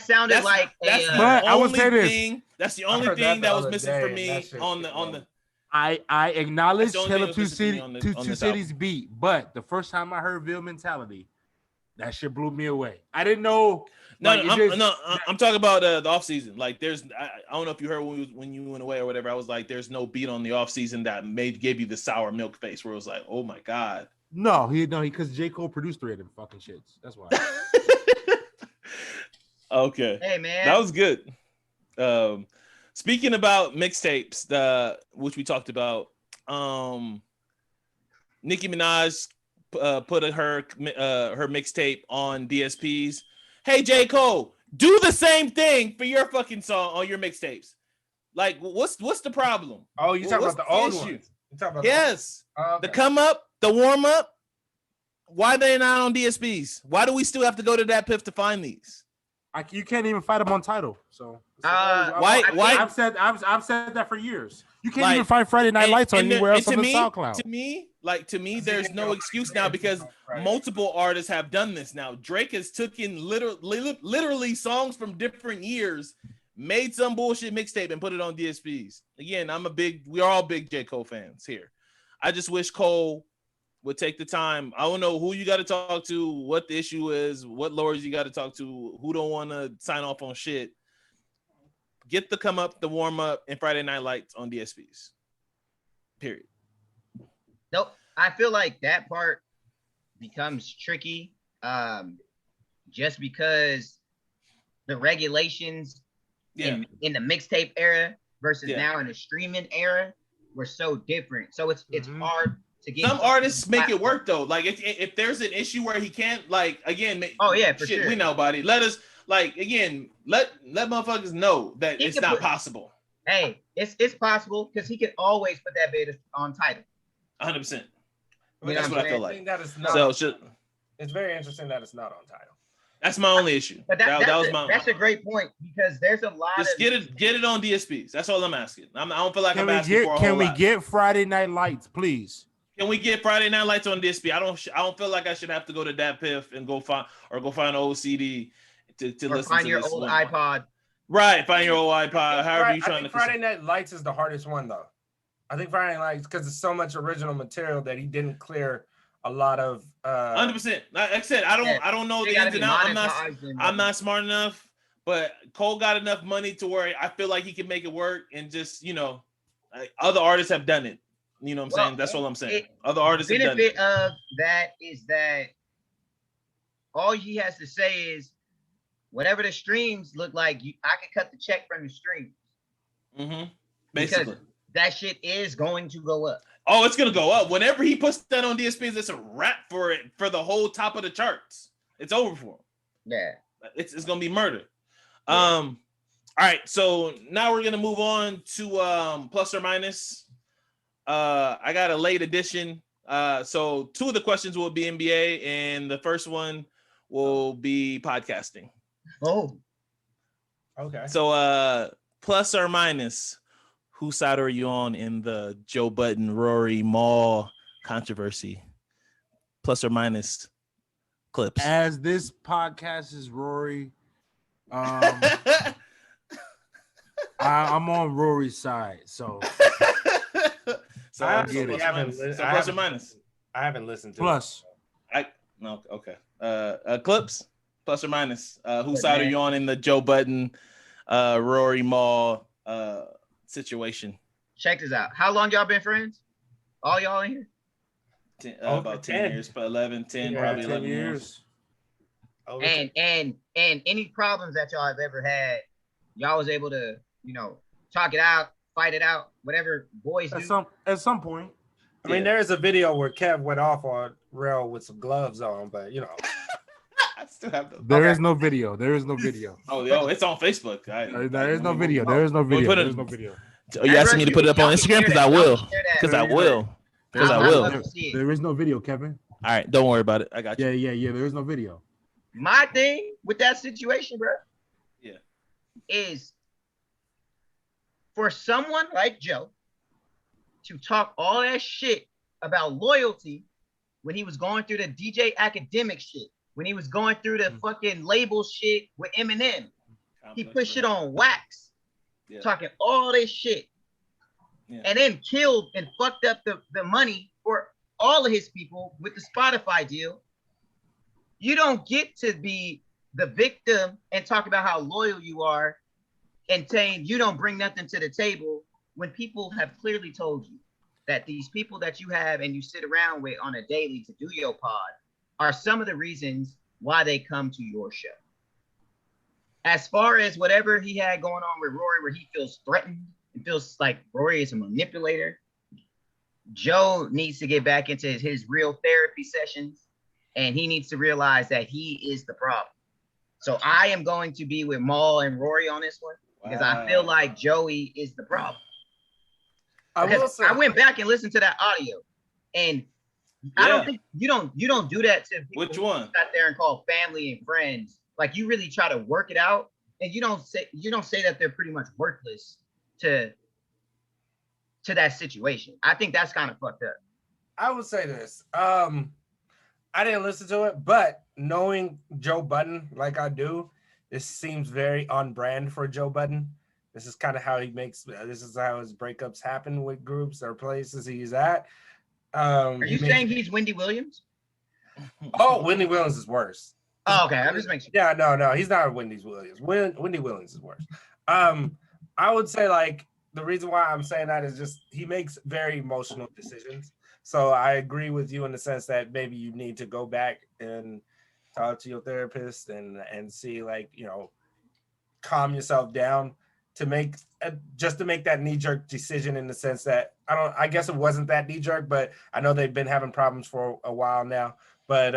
S3: sounded like
S2: I would say this.
S4: That's the only thing that was missing for me on the.
S2: I acknowledge Tale of Two Cities beat, but the first time I heard Ville Mentality, that shit blew me away. I didn't know.
S4: I'm talking about the off season. Like, I don't know if you heard when you went away or whatever. I was like, there's no beat on the off season that gave you the sour milk face where it was like, oh my god.
S2: No, because J. Cole produced 3 of them fucking shits. That's why.
S4: Okay.
S3: Hey man,
S4: that was good. Speaking about mixtapes, which we talked about, Nicki Minaj put her mixtape on DSPs. Hey J. Cole, do the same thing for your fucking song on your mixtapes. Like, what's the problem?
S1: Oh, you talking about the old ones?
S4: Yes, the come up, the warm up. Why they not on DSPs? Why do we still have to go to that PIF to find these?
S2: You can't even find them on Tidal. So
S4: why?
S2: I've said that for years. You can't even find Friday Night Lights on anywhere else on the SoundCloud.
S4: To me, there's no excuse now because multiple artists have done this now. Drake has taken literally songs from different years, made some bullshit mixtape and put it on DSPs. Again, we're all big J. Cole fans here. I just wish Cole would take the time. I don't know who you got to talk to, what the issue is, what lawyers you got to talk to, who don't want to sign off on shit. Get the come up, the warm up, and Friday Night Lights on DSPs. Period.
S3: Nope. I feel like that part becomes tricky, just because the regulations in the mixtape era versus now in the streaming era were so different. So it's hard to get.
S4: Some artists make it work though. Like if there's an issue where he can't, like again.
S3: Oh yeah, for
S4: shit,
S3: sure.
S4: We know, buddy. Let us let motherfuckers know that it's not possible.
S3: Hey, it's possible because he could always put that bit on title.
S4: 100%.
S3: That's
S4: what I feel like.
S1: It's very interesting that it's not on title.
S4: That's my only issue.
S3: But that's a great point because there's a lot
S4: just
S3: of
S4: get it on DSPs. That's all I'm asking. I don't feel like I'm asking for a whole
S2: Can we
S4: lot.
S2: get Friday Night Lights, please?
S4: Can we get Friday Night Lights on DSP? I don't feel like I should have to go to DatPiff and go find an old CD to listen
S3: find
S4: to
S3: your
S4: this
S3: old
S4: one.
S3: iPod.
S4: Right, find your old iPod. However you trying to.
S1: Friday Night Lights is the hardest one though. I think Friday Night Lights because it's so much original material that he didn't clear a lot of.
S4: 100%. Like I said, I don't know the ins and outs. I'm not smart enough, but Cole got enough money to where I feel like he can make it work, and just other artists have done it. You know what I'm saying? That's all I'm saying. Other artists have done it.
S3: The benefit of that is that all he has to say is whatever the streams look like, I can cut the check from the streams.
S4: Mm-hmm. Basically.
S3: Because that shit is going to go up.
S4: Oh, it's gonna go up. Whenever he puts that on DSPs, it's a wrap for the whole top of the charts. It's over for him.
S3: Yeah.
S4: It's gonna be murder. Yeah. All right, so now we're gonna move on to plus or minus. I got a late edition. So 2 of the questions will be NBA, and the first one will be podcasting.
S3: Oh.
S1: Okay.
S4: So plus or minus, whose side are you on in the Joe Budden, Rory, Maul controversy? Plus or minus clips.
S2: As this podcast is Rory, I'm on Rory's side. So
S4: plus or minus.
S1: I haven't listened to
S2: plus.
S4: Okay. Clips, plus or minus. Whose side are you on in the Joe Budden, Rory, Maul situation?
S3: Check this out. How long y'all been friends? All y'all in here?
S4: About 10 years, but 11, 10, probably 11 years.
S3: And any problems that y'all have ever had, y'all was able to, talk it out, fight it out, whatever boys do.
S2: At some point.
S1: I mean, there is a video where Kev went off on Rel with some gloves on, but
S4: I still have those.
S2: There is no video.
S4: Oh, it's on Facebook.
S2: There is no video. There's no video.
S4: Are you asking me to put it up on Instagram? Because I will.
S2: There is no video, Kevin.
S4: All right, don't worry about it. I got you.
S2: Yeah. There is no video.
S3: My thing with that situation, bro, is for someone like Joe to talk all that shit about loyalty when he was going through the DJ Academic shit, when he was going through the fucking label shit with Eminem. He put shit on wax, talking all this shit, and then killed and fucked up the money for all of his people with the Spotify deal. You don't get to be the victim and talk about how loyal you are and saying you don't bring nothing to the table when people have clearly told you that these people that you have and you sit around with on a daily to do your pod are some of the reasons why they come to your show. As far as whatever he had going on with Rory, where he feels threatened and feels like Rory is a manipulator, Joe needs to get back into his real therapy sessions, and he needs to realize that he is the problem. So I am going to be with Maul and Rory on this one because I feel like Joey is the problem. I went back and listened to that audio, and I don't think you don't do that to people.
S4: Which one?
S3: Out there and call family and friends. Like you really try to work it out, and you don't say that they're pretty much worthless to that situation. I think that's kind of fucked up.
S1: I would say this. I didn't listen to it, but knowing Joe Budden like I do, this seems very on brand for Joe Budden. This is kind of how this is how his breakups happen with groups or places he's at.
S3: Are you saying he's Wendy Williams?
S1: Oh, Wendy Williams is worse.
S3: Oh, okay. I'm just making sure.
S1: Yeah, no, he's not Wendy Williams. Wendy Williams is worse. I would say like the reason why I'm saying that is just he makes very emotional decisions. So I agree with you in the sense that maybe you need to go back and talk to your therapist and see, like, you know, calm yourself down to make just to make that knee-jerk decision, in the sense that I guess it wasn't that knee-jerk, but I know they've been having problems for a while now. But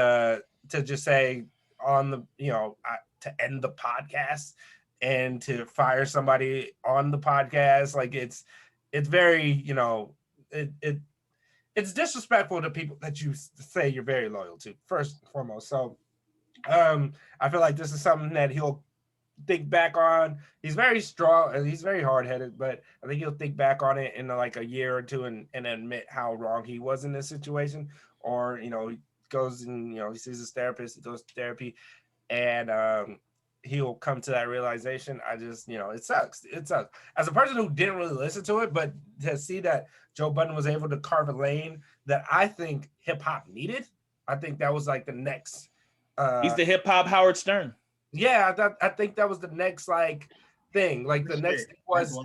S1: to just say on the, you know, to end the podcast and to fire somebody on the podcast, like it's very, you know, it's disrespectful to people that you say you're very loyal to, first and foremost. So I feel like this is something that he'll think back on. He's very strong and he's very hard-headed, but I think he'll think back on it in like a year or two and admit how wrong he was in this situation. Or, you know, he goes and, you know, he sees his therapist, he goes to therapy, and he'll come to that realization. I just, you know, it sucks. As a person who didn't really listen to it, but to see that Joe Budden was able to carve a lane that I think hip hop needed, I think that was like the next.
S4: He's the hip hop Howard Stern.
S1: Yeah, I think that was the next like thing. Like the next thing was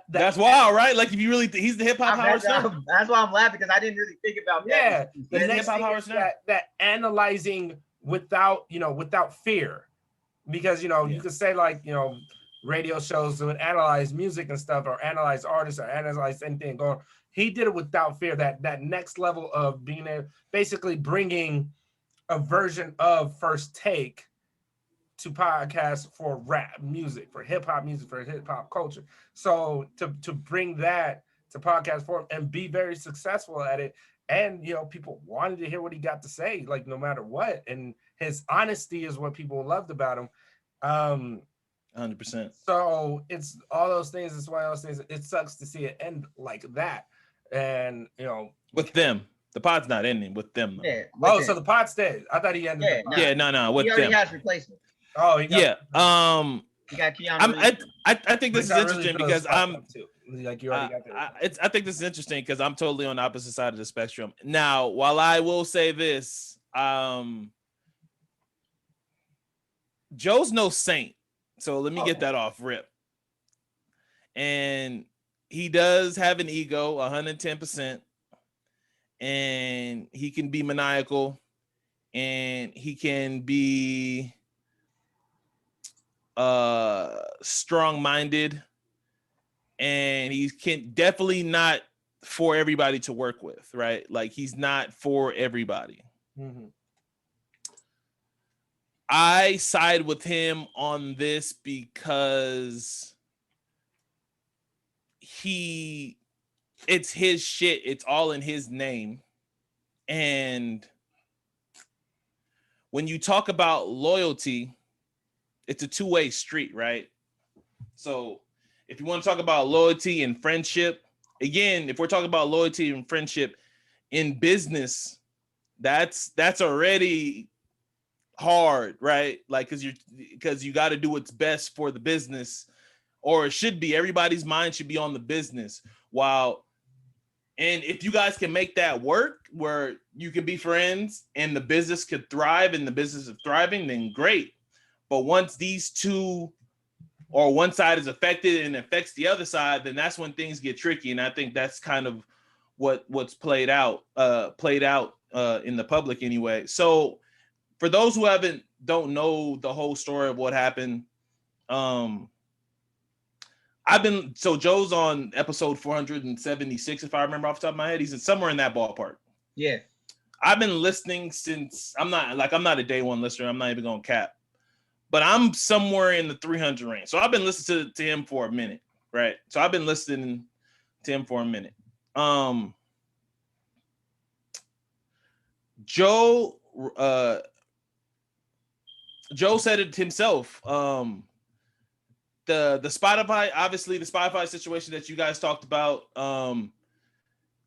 S4: that's wild, right? Like if you really, he's the hip hop Howard Stern.
S3: That's why I'm laughing, because I didn't really think about that.
S1: Yeah, the next thing is that analyzing without fear, because, you know, you could say, like, you know, radio shows would analyze music and stuff, or analyze artists, or analyze anything going. He did it without fear. That next level of being basically bringing a version of First Take to podcasts for rap music, for hip hop music, for hip hop culture. So to bring that to podcast form and be very successful at it, and, you know, people wanted to hear what he got to say, like, no matter what, and his honesty is what people loved about him.
S4: 100%.
S1: So it's all those things. It's one of those things. It sucks to see it end like that, and, you know,
S4: with them. The pod's not ending with them. Though.
S1: Yeah. So the pod stayed. I thought he ended.
S4: No. With them. He already
S3: has replacement.
S1: Oh,
S3: he got Keanu.
S4: I think this is interesting because I'm.
S1: Like you already got that.
S4: I think this is interesting because I'm totally on the opposite side of the spectrum. Now, while I will say this, Joe's no saint, so let me get that off rip. And he does have an ego, 110%, and he can be maniacal, and he can be strong-minded, and he can definitely not for everybody to work with, right? Like, he's not for everybody.
S1: Mm-hmm.
S4: I side with him on this because it's his shit. It's all in his name. And when you talk about loyalty, it's a two-way street, right? So if you want to talk about loyalty and friendship, again, if we're talking about loyalty and friendship in business, that's already hard, right? Like, because you got to do what's best for the business, or it should be. Everybody's mind should be on the business. And if you guys can make that work, where you can be friends and the business could thrive and the business is thriving, then great. But once these two, or one side is affected and affects the other side, then that's when things get tricky. And I think that's kind of what's played out in the public anyway. So for those who don't know the whole story of what happened, Joe's on episode 476, if I remember off the top of my head. He's somewhere in that ballpark.
S3: Yeah.
S4: I've been listening since, I'm not a day one listener. I'm not even going to cap. But I'm somewhere in the 300 range. So I've been listening to him for a minute, right? So I've been listening to him for a minute. Joe said it himself. The Spotify, obviously the Spotify situation that you guys talked about,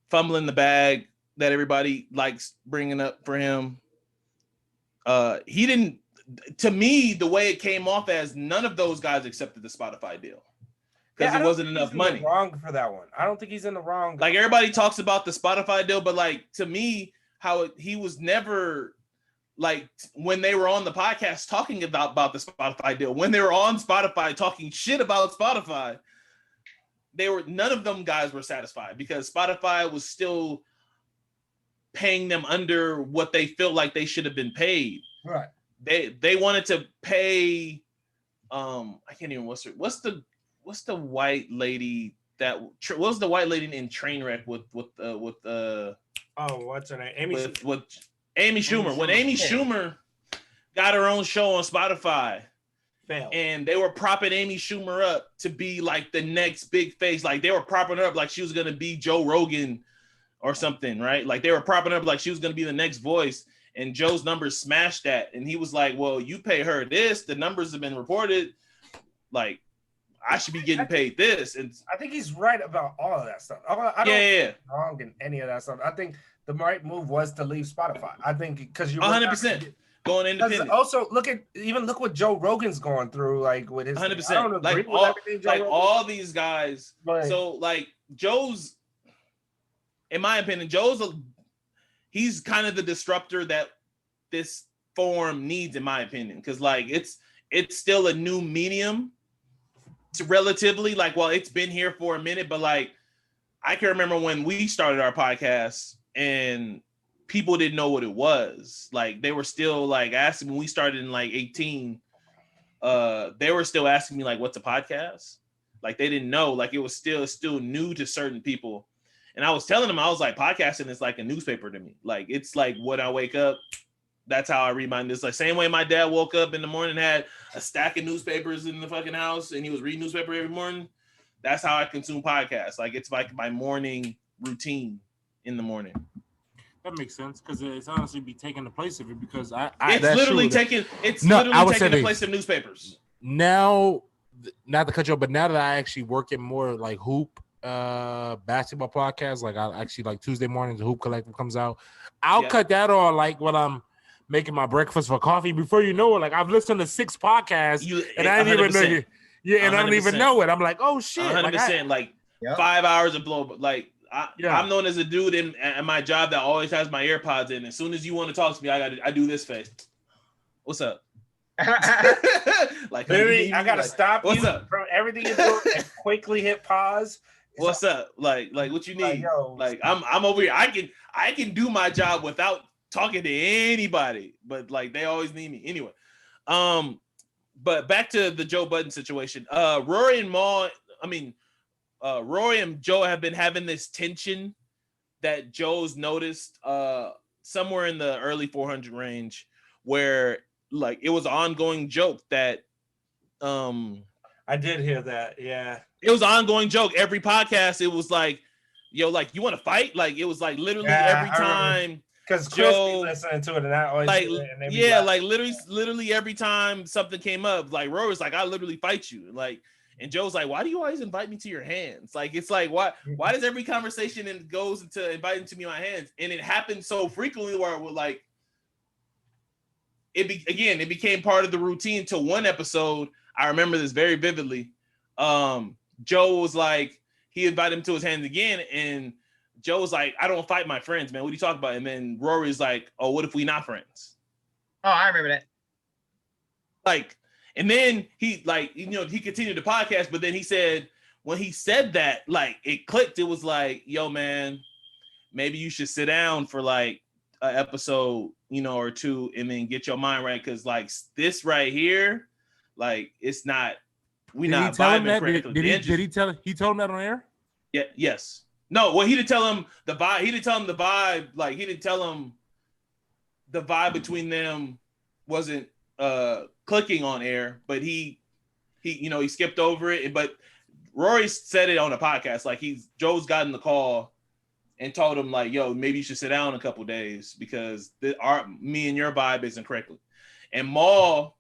S4: fumbling the bag that everybody likes bringing up for him. He didn't. To me, the way it came off as, none of those guys accepted the Spotify deal because it wasn't enough money.
S1: Wrong for that one. I don't think he's in the wrong.
S4: Like, everybody talks about the Spotify deal, but like, to me, he was never, like, when they were on the podcast talking about the Spotify deal, when they were on Spotify talking shit about Spotify, none of them guys were satisfied because Spotify was still paying them under what they feel like they should have been paid.
S1: Right.
S4: They wanted to pay. I can't even. What's the white lady that? What was the white lady in Trainwreck with
S1: oh, what's her name? Amy
S4: Schumer. When Amy Schumer got her own show on Spotify, and they were propping Amy Schumer up to be like the next big face. Like they were propping her up like she was gonna be Joe Rogan or something, right? Like they were propping her up like she was gonna be the next voice. And Joe's numbers smashed that, and he was like, "Well, you pay her this. The numbers have been reported. Like, I should be getting paid this." And
S1: I think he's right about all of that stuff. I don't wrong in any of that stuff. I think the right move was to leave Spotify. I think because you're
S4: 100% going independent.
S1: Also, look what Joe Rogan's going through, like with his
S4: 100%.
S1: I don't agree with everything Joe Rogan.
S4: All these guys. But, so like Joe's, in my opinion, he's kind of the disruptor that this form needs, in my opinion, because like it's still a new medium to relatively, like, well, it's been here for a minute, but like I can remember when we started our podcast and people didn't know what it was. Like they were still like asking when we started in like 18, they were still asking me like, what's a podcast? Like they didn't know, like it was still new to certain people. And I was telling them, I was like, podcasting is like a newspaper to me. Like, it's like when I wake up, that's how I read my news. Like, same way my dad woke up in the morning, had a stack of newspapers in the fucking house, and he was reading newspaper every morning. That's how I consume podcasts. Like, it's like my morning routine in the morning.
S2: That makes sense, because it's honestly be taking the place of it, because
S4: it's literally taking the place of newspapers.
S2: Now, not to cut you off, but now that I actually work in more like hoop basketball podcasts, like I actually like Tuesday mornings, the Hoop Collective comes out. I'll cut that on like when I'm making my breakfast for coffee. Before you know it, like I've listened to 6 podcasts and I didn't even know you. Yeah, and 100%. I don't even know it. I'm like, oh shit,
S4: 100%. Like 5 hours of blow. Like I'm known as a dude in my job that always has my AirPods in. As soon as you want to talk to me, I do this face. What's up? Like
S1: literally, I gotta stop you from everything you're doing and quickly hit pause.
S4: What's up? Like what you need? Like I'm over here. I can do my job without talking to anybody, but like they always need me anyway. But back to the Joe Budden situation. Rory and Joe have been having this tension that Joe's noticed somewhere in the early 400 range, where like it was an ongoing joke that
S1: I did hear that. Yeah.
S4: It was an ongoing joke. Every podcast, it was like, yo, like, you want to fight? Like, it was like literally every time.
S1: Because Joe listening to it, and I always
S4: like, like literally every time something came up, like Rory was like, I literally fight you. Like, and Joe's like, why do you always invite me to your hands? Like, it's like, why does every conversation and goes into inviting to me my hands? And it happened so frequently where it would like, it became part of the routine till one episode. I remember this very vividly. Joe was like, he invited him to his hands again, and Joe was like, I don't fight my friends, man. What are you talking about? And then Rory's like, oh, what if we not friends?
S3: Oh, I remember that.
S4: Like, and then he like, he continued the podcast, but then he said, when he said that, like, it clicked. It was like, yo, man, maybe you should sit down for like an episode, or two, and then get your mind right. Cause like this right here, like, it's not, we not vibing correctly.
S2: He told him that on air?
S4: Yeah, yes. No, well, he didn't tell him the vibe. He didn't tell him the vibe. Like, he didn't tell him the vibe between them wasn't clicking on air, but he skipped over it. But Rory said it on a podcast. Like, Joe's gotten the call and told him like, yo, maybe you should sit down a couple days because me and your vibe isn't correctly. And Maul,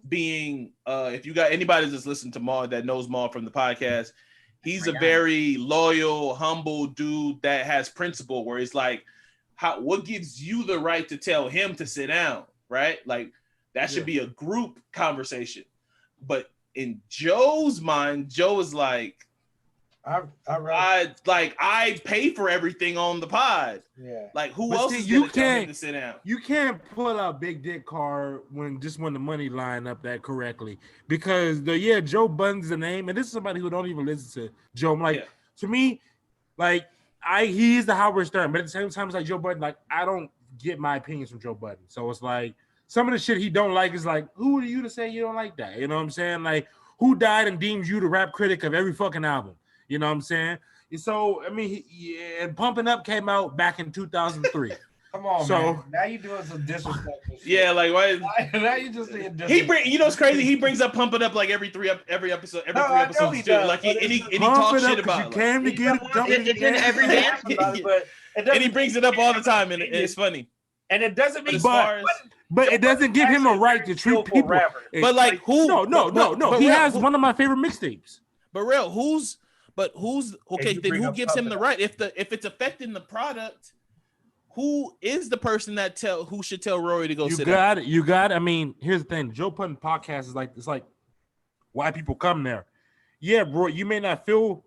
S4: being if you got anybody that's listened to Maul that knows Maul from the podcast, he's a very loyal, humble dude that has principle, where it's like, what gives you the right to tell him to sit down, right? Like, that should be a group conversation. But in Joe's mind, Joe is like, I pay for everything on the pod. Yeah. Like, who else is going to tell him to sit down?
S2: You can't pull out big dick card when the money line up that correctly. Because Joe Budden's the name, and this is somebody who don't even listen to Joe. I'm like, to me, like, he's the Howard Stern, but at the same time, it's like Joe Budden. Like I don't get my opinions from Joe Budden, so it's like some of the shit he don't like is like, who are you to say you don't like that? You know what I'm saying? Like, who died and deems you the rap critic of every fucking album? You know what I'm saying? And so I mean, and Pumping Up came out back in 2003.
S1: Come on, man. Now you doing some disrespectful shit.
S4: Yeah, like why?
S1: Now you just saying disrespectful.
S4: You know what's crazy? He brings up Pumping Up like every three episodes. Like he talks shit about.
S2: You came to get it.
S3: It's in every dance,
S4: and he brings it up all the time, and it's funny.
S1: And it doesn't mean,
S2: but it doesn't give him a right to treat people.
S4: But like who?
S2: No. He has one of my favorite mixtapes.
S4: But real, who's okay? Then who gives him the right? If it's affecting the product. Who is the person who should tell Rory to go sit down?
S2: You got it. I mean, here's the thing. Joe Budden Podcast is like, it's like why people come there. Yeah, bro, you may not feel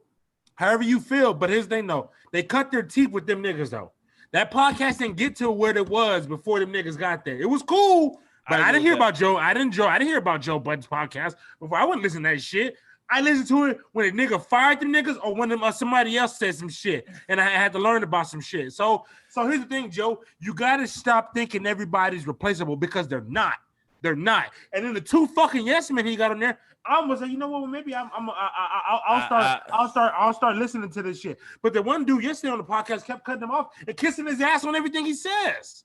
S2: however you feel, but here's the thing though. They cut their teeth with them niggas though. That podcast didn't get to where it was before them niggas got there. It was cool, but I didn't hear about Joe. I didn't hear about Joe Budden's podcast before. I wouldn't listen to that shit. I listened to it when a nigga fired them niggas or when somebody else said some shit, and I had to learn about some shit. So here's the thing, Joe. You gotta stop thinking everybody's replaceable because they're not. They're not. And then the two fucking yes men he got on there, I was like, you know what? Well, maybe I'll start listening to this shit. But the one dude yesterday on the podcast kept cutting him off and kissing his ass on everything he says.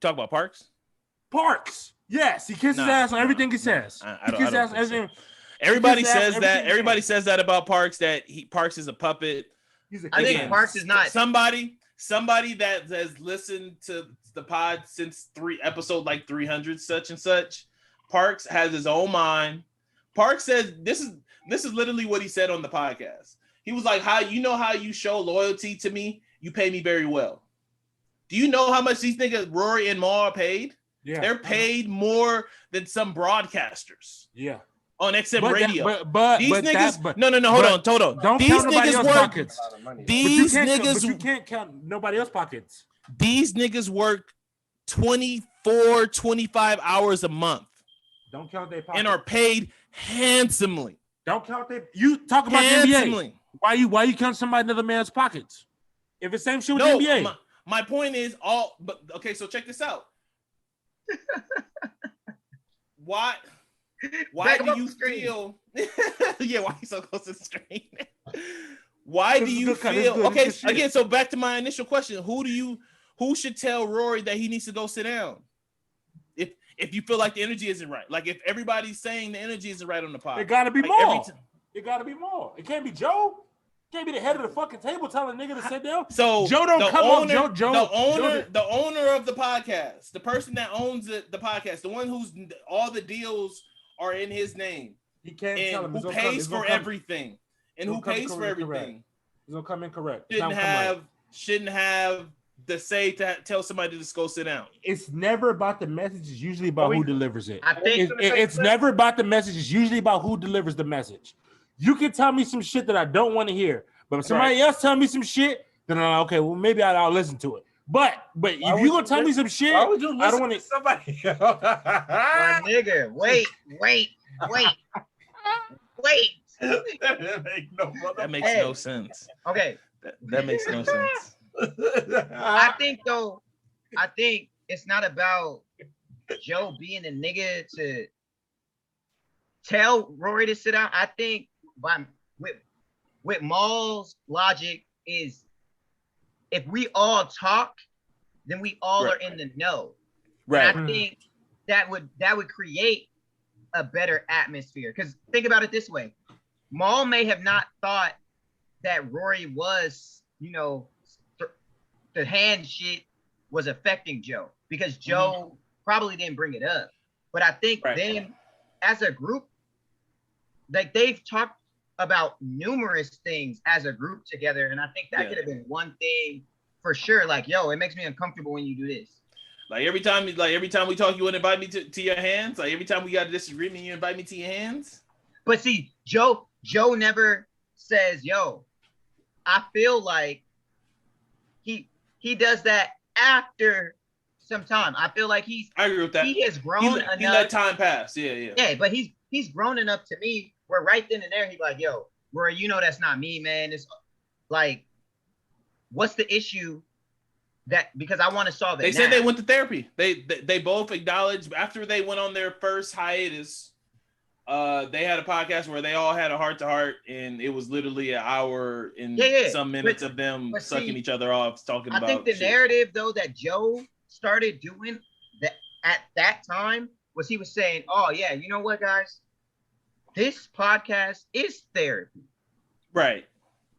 S4: Talk about
S2: Parks. Yes, he kisses his ass on everything he says. He kisses ass on everything.
S4: Everybody says that. Everybody says that about Parks. That Parks is a puppet.
S3: I think Parks is not
S4: somebody that has listened to the pod since episode like 300 such and such. Parks has his own mind. Parks says this is literally what he said on the podcast. He was like, how you show loyalty to me? You pay me very well. Do you know how much these niggas Rory and Maul are paid?
S2: Yeah,
S4: they're paid more than some broadcasters.
S2: Yeah.
S4: On XM radio,
S2: but
S4: these niggas. Hold on.
S2: Don't
S4: these
S2: count nobody else's pockets.
S4: These niggas,
S2: but you can't count nobody else's pockets.
S4: These niggas work 24, 25 hours a month.
S2: Don't count their pockets.
S4: And are paid handsomely.
S2: Don't count their. You talk about the NBA. Why you count somebody another man's pockets? If it's same shit with the NBA.
S4: My point is okay. So check this out. Why do you feel? Yeah, why are you so close to the screen? Why do you feel? Okay, again, so back to my initial question: who should tell Rory that he needs to go sit down? If you feel like the energy isn't right, like if everybody's saying the energy isn't right on the pod,
S2: it gotta be more. It gotta be more. It can't be Joe. It can't be the head of the fucking table telling a nigga to sit down.
S4: So
S2: Joe don't come up. Joe,
S4: the owner of the podcast, the person that owns the podcast, the one who's all the deals are in his name.
S2: He can't tell him
S4: who pays for everything. And who pays for everything.
S2: He's gonna come incorrect.
S4: Shouldn't have the say to tell somebody to just go sit down.
S2: It's never about the message. It's usually about who delivers it.
S3: I think
S2: it's never about the message. It's usually about who delivers the message. You can tell me some shit that I don't want to hear, but if somebody else tell me some shit, then I'm like, okay, well maybe I'll listen to it. But if you gonna tell me some shit, I don't want to.
S1: Somebody.
S3: Nigga, wait.
S4: That makes no sense.
S3: Okay,
S4: that makes no sense.
S3: I think it's not about Joe being a nigga to tell Rory to sit down. I think with Maul's logic is if we all talk, then we all are in the know.
S4: Right.
S3: And I think that would create a better atmosphere. Because think about it this way. Maul may have not thought that Rory was, the hand shit was affecting Joe because Joe probably didn't bring it up. But I think then as a group, like they've talked about numerous things as a group together. And I think that could have been one thing for sure. Like, yo, it makes me uncomfortable when you do this.
S4: Like every time we talk, you would invite me to your hands. Like every time we got a disagreement, you invite me to your hands.
S3: But see, Joe never says, yo, I feel like he does that after some time. I feel like
S4: I agree with that.
S3: He has grown enough.
S4: He let time pass. Yeah.
S3: Yeah, but he's grown enough to me where right then and there he's like, yo, Rory, that's not me, man. It's like what's the issue? That because I want to solve it.
S4: They said they went to therapy. They both acknowledged after they went on their first hiatus. They had a podcast where they all had a heart-to-heart, and it was literally an hour and some minutes of them sucking each other off, talking about.
S3: I think the narrative though that Joe started doing that at that time was he was saying, "Oh yeah, you know what, guys, this podcast is therapy."
S4: Right.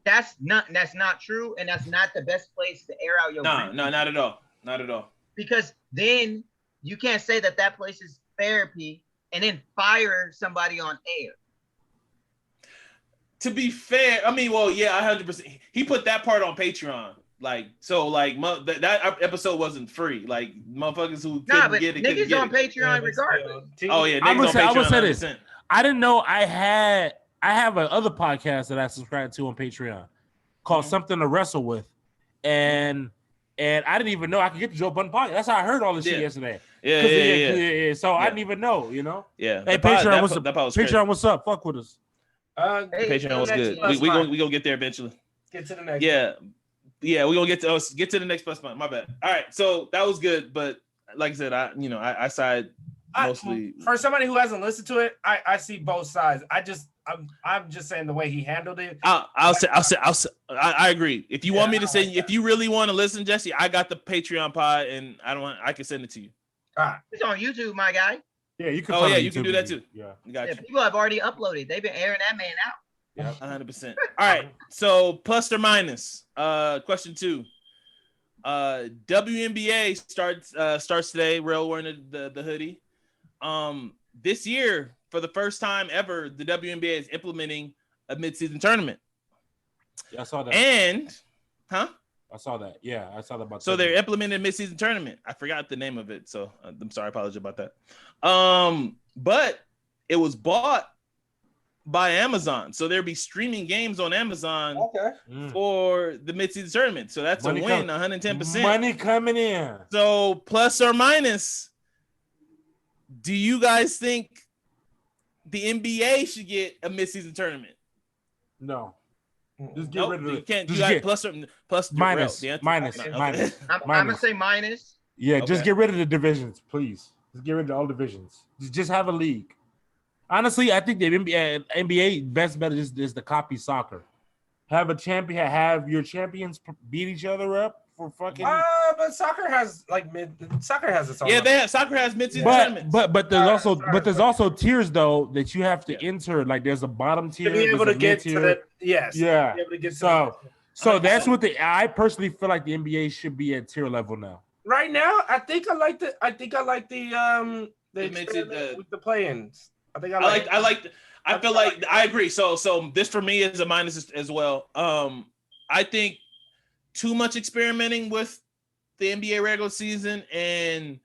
S3: That's not true, and that's not the best place to air out your
S4: No, not at all. Not at all.
S3: Because then you can't say that place is therapy and then fire somebody on air.
S4: To be fair, I mean, well, yeah, 100%. He put that part on Patreon. Like, so, like, that episode wasn't free. Like, motherfuckers who couldn't get it.
S3: Niggas on Patreon regardless.
S4: Oh, yeah, niggas on Patreon.
S2: I would say this. I didn't know I have another podcast that I subscribe to on Patreon called Something to Wrestle With. And I didn't even know I could get the Joe Budden Podcast. That's how I heard all this shit yesterday. Yeah. So I didn't even know, you know?
S4: Yeah.
S2: Hey, Patreon, what's up? Fuck with us.
S4: Patreon was good. We gonna get there eventually.
S1: Get to the next.
S4: Yeah. We're gonna get to the next plus month. My bad. All right. So that was good, but like I said, I side mostly.
S1: For somebody who hasn't listened to it, I see both sides. I'm just saying the way he handled it.
S4: I agree. If you want me to say, if you really want to listen, Jesse, I got the Patreon pod, and I can send it to you.
S3: It's on YouTube, my guy.
S2: Yeah, you can.
S4: Oh yeah, you can do that too.
S2: Yeah,
S3: people have already uploaded. They've been airing that man out.
S4: Yeah, 100%. All right, so plus or minus. Question 2. WNBA starts today. Real wearing the hoodie. This year, for the first time ever, the WNBA is implementing a midseason tournament.
S2: Yeah, I saw that. I saw that. Yeah, I saw that.
S4: So they're implementing a midseason tournament. I forgot the name of it, so I'm sorry. I apologize about that. But it was bought by Amazon, so there'll be streaming games on Amazon for the midseason tournament. So that's money a win, 110%.
S2: Money coming in.
S4: So plus or minus, do you guys think the NBA should get a midseason tournament?
S2: No. Just get rid of it.
S4: You can't. You got plus
S2: minus.
S3: I'm gonna say minus.
S2: Yeah, just get rid of the divisions, please. Just get rid of all divisions. Just have a league. Honestly, I think the NBA best bet is the copy soccer. Have a champion. Have your champions beat each other up for fucking.
S1: But soccer has its own.
S4: Yeah, soccer has midseason tournaments.
S2: But there's also tiers though that you have to enter. Like there's a bottom tier.
S1: To be able to get to the
S2: Yeah.
S1: To be able to get
S2: so that's what I personally feel like the NBA should be at tier level now.
S1: Right now, I think I like the play-ins.
S4: I feel like I agree. So this for me is a minus as well. I think too much experimenting with the NBA regular season and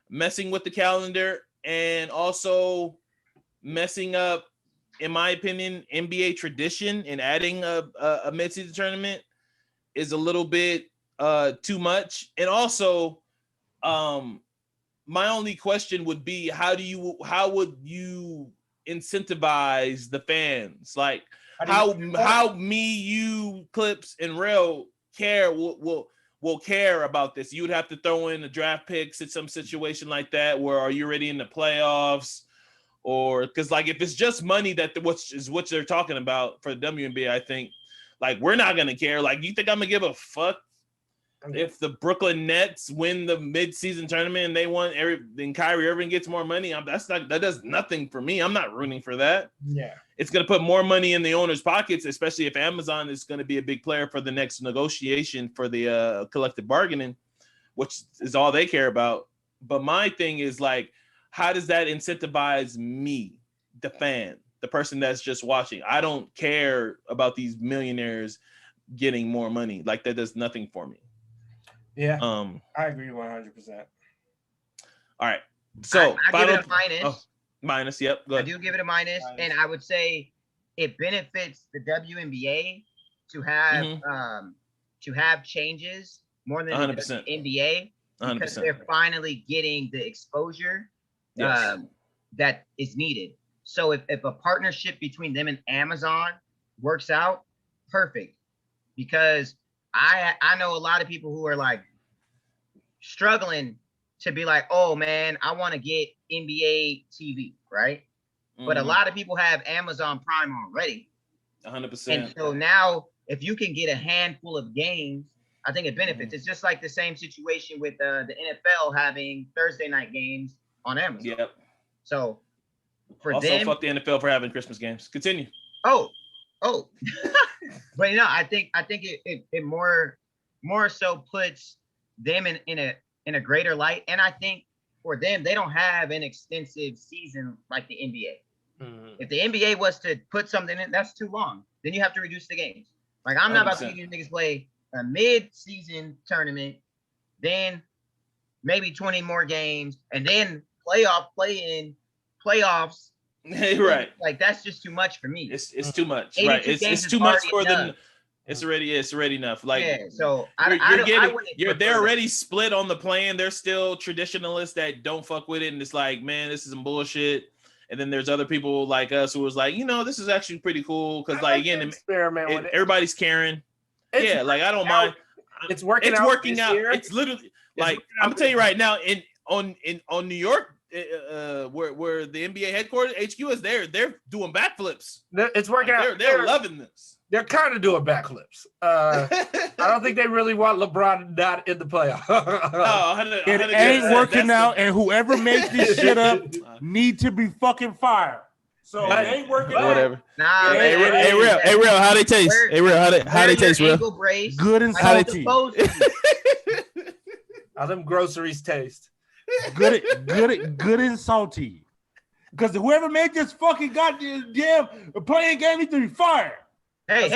S4: messing with the calendar, and also messing up, in my opinion, NBA tradition and adding a midseason tournament is a little bit too much. And also, my only question would be, how would you incentivize the fans? Like how me, you, Clips, and Rail will care about this. You would have to throw in the draft picks at some situation like that, where are you already in the playoffs? Or because like if it's just money what they're talking about for the WNBA, I think like we're not gonna care. Like, you think I'm gonna give a fuck if the Brooklyn Nets win the mid-season tournament and they won then Kyrie Irving gets more money? That does nothing for me. I'm not rooting for that.
S1: Yeah,
S4: it's gonna put more money in the owners' pockets, especially if Amazon is gonna be a big player for the next negotiation for the collective bargaining, which is all they care about. But my thing is like, how does that incentivize me, the fan, the person that's just watching? I don't care about these millionaires getting more money. Like, that does nothing for me.
S1: Yeah, I agree 100%.
S4: All right, so
S3: I give it a minus.
S4: Minus, yep. Go ahead.
S3: I do give it a minus, and I would say it benefits the WNBA to have changes more than
S4: 100%.
S3: the NBA, because
S4: 100%.
S3: they're finally getting the exposure that is needed. So if a partnership between them and Amazon works out, perfect, because I know a lot of people who are like struggling to be like, oh man, I want to get NBA TV, right? But a lot of people have Amazon Prime already.
S4: 100%.
S3: And so now, if you can get a handful of games, I think it benefits. It's just like the same situation with the NFL having Thursday night games on Amazon.
S4: Yep.
S3: So for
S4: also,
S3: them,
S4: fuck the NFL for having Christmas games. Continue.
S3: Oh, but I think it more so puts them in a greater light. And I think for them, they don't have an extensive season like the NBA. If the NBA was to put something in, that's too long. Then you have to reduce the games. Like I'm not
S4: 100%.
S3: about to see these niggas play a mid-season tournament, then maybe 20 more games, and then playoffs.
S4: Right.
S3: Like that's just too much for me.
S4: It's too much. Right. It's too much for them. It's already enough. Like
S3: so
S4: they're already split on the plan. They're still traditionalists that don't fuck with it, and it's like, man, this is some bullshit. And then there's other people like us who was like, this is actually pretty cool because like again,
S1: experiment
S4: everybody's caring. Like I don't mind.
S1: It's working.
S4: It's working out. It's literally like I'm gonna tell you right now on New York, where the NBA headquarters HQ is, they're doing backflips.
S1: It's working out.
S4: They're loving this.
S1: They're kind of doing backflips. I don't think they really want LeBron not in the playoffs.
S4: No,
S2: it ain't working out, and whoever makes this shit up need to be fucking fired. So it ain't working out.
S4: Whatever.
S3: Nah,
S4: hey, real, how they taste? Hey, real, how they taste, real?
S2: Good and salty.
S1: How them groceries taste?
S2: Good and salty. Because whoever made this fucking goddamn playing game needs to be fired.
S3: Hey.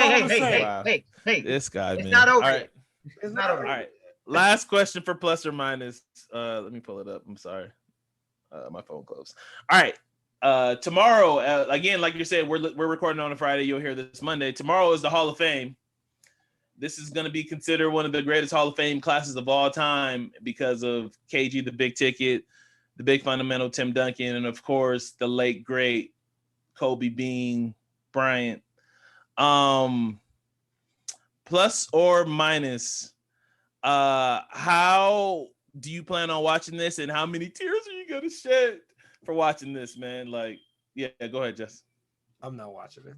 S4: This guy,
S3: it's
S4: man.
S3: Not over.
S4: All right.
S3: It's not over.
S4: All right. Last question for plus or minus. Let me pull it up. I'm sorry. My phone closed. All right. Tomorrow, again, like you said, we're recording on a Friday. You'll hear this Monday. Tomorrow is the Hall of Fame. This is going to be considered one of the greatest Hall of Fame classes of all time because of KG, the Big Ticket, the Big Fundamental, Tim Duncan, and of course the late great Kobe Bean Bryant. Plus or minus, how do you plan on watching this, and how many tears are you gonna shed for watching this, man? Like, yeah, go ahead, Jess.
S1: I'm not watching it.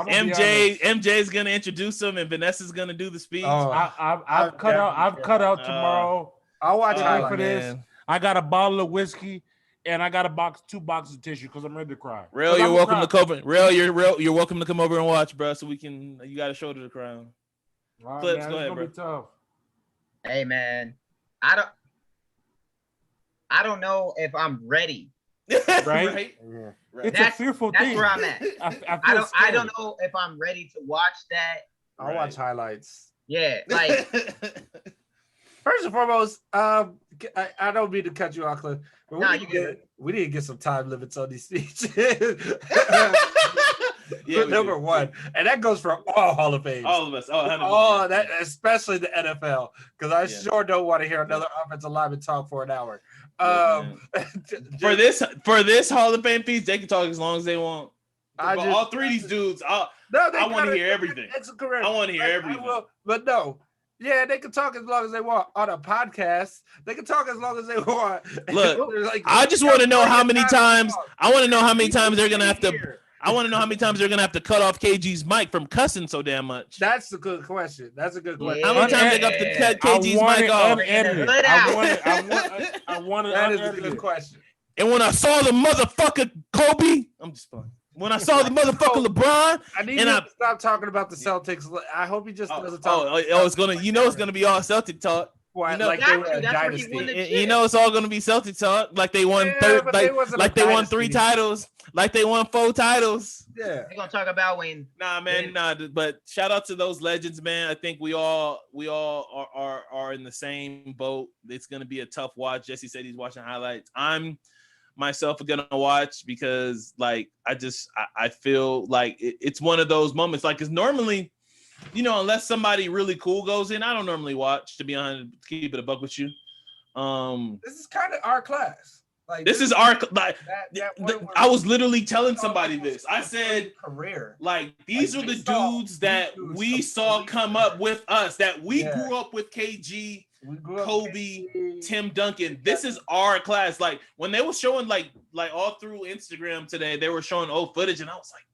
S4: MJ's gonna introduce him, and Vanessa's gonna do the speech.
S2: I've cut out tomorrow.
S1: I'll watch
S2: it for this. I got a bottle of whiskey. And I got two boxes of tissue because I'm ready to cry.
S4: Real, you're welcome to come. You're welcome to come over and watch, bro. So we can. You got a shoulder to cry on.
S2: Right,
S4: Clips,
S2: man,
S4: go ahead, bro.
S2: Be tough.
S3: Hey, man, I don't know if I'm ready.
S2: Right? It's a fearful thing.
S3: That's where I'm at. I don't know if I'm ready to watch that.
S1: I'll watch highlights.
S3: Yeah, like.
S1: First and foremost, I don't mean to cut you off, Cliff, but we need to get some time limits on these speeches. Number one, and that goes for all Hall of Fame.
S4: All of us.
S1: Oh, that especially the NFL, because I sure don't want to hear another offensive lineman talk for an hour.
S4: For this Hall of Fame piece, they can talk as long as they want. All three of these dudes, I want to hear everything. I want to hear everything.
S1: But no. Yeah, they can talk as long as they want on a podcast. They can talk as long as they want.
S4: Look, I just want to know how many times. I want to know how many times they're gonna have to. I want to know how many times they're gonna have to cut off KG's mic from cussing so damn much.
S1: That's a good question. How many
S4: times they got to cut KG's mic off?
S1: I want that is a good question.
S4: And when I saw the motherfucker Kobe, I'm just fine. When I saw the motherfucker LeBron,
S1: I need to stop talking about the Celtics. I hope he just doesn't talk.
S4: It's gonna, it's gonna be all Celtic talk.
S1: Like they were a dynasty.
S4: It's all gonna be Celtic talk. Like they won they won 3 titles. Like they won 4 titles.
S3: Yeah, they're gonna talk about when.
S4: But shout out to those legends, man. I think we all are in the same boat. It's gonna be a tough watch. Jesse said he's watching highlights. I'm myself gonna watch because like I feel like it's one of those moments, like it's normally, unless somebody really cool goes in, I don't normally watch, to be honest, keep it a buck with you.
S1: This is kind of our class. Like
S4: this is our like. I was literally telling somebody this. I said,
S1: career.
S4: Like these are the dudes that we saw come up with us. That we grew up with. KG, Kobe, Tim Duncan. This is our class. Like when they were showing like all through Instagram today, they were showing old footage, and I was like,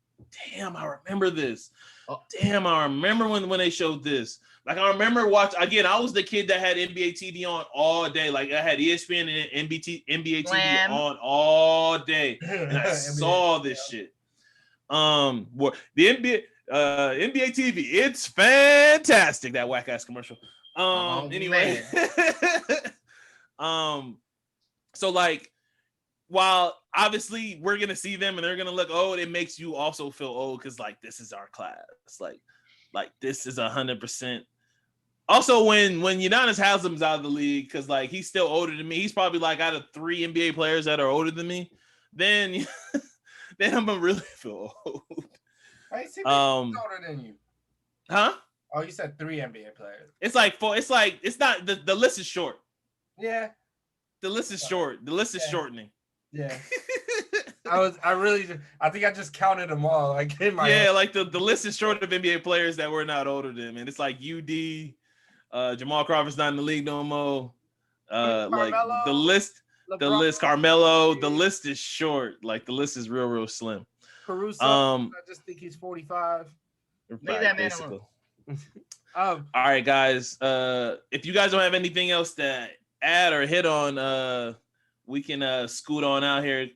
S4: damn, I remember this. Damn, I remember when they showed this. Like I remember again. I was the kid that had NBA TV on all day. Like I had ESPN and NBA TV on all day, and I saw this shit. The NBA TV, it's fantastic. That whack ass commercial. Anyway, so like, while obviously we're gonna see them and they're gonna look old, it makes you also feel old because like this is our class. Like this is 100%. Also, when Udonis Haslem's out of the league, because like he's still older than me, he's probably like out of 3 NBA players that are older than me. Then I'm gonna really feel old.
S1: Wait, he's older than you,
S4: huh?
S1: Oh, you said 3 NBA players.
S4: It's like 4. It's like it's not the list is short.
S1: Yeah,
S4: the list is short. The list is shortening.
S1: Yeah. I think I just counted them all. Like in my head.
S4: Like the list is short of NBA players that we're not older than, and it's like UD, Jamal Crawford's not in the league no more. Like the list, Carmelo, the list is short. Like the list is real slim.
S1: Caruso, I just think he's 45.
S3: Right, basically.
S4: All right, guys. If you guys don't have anything else to add or hit on, we can scoot on out here.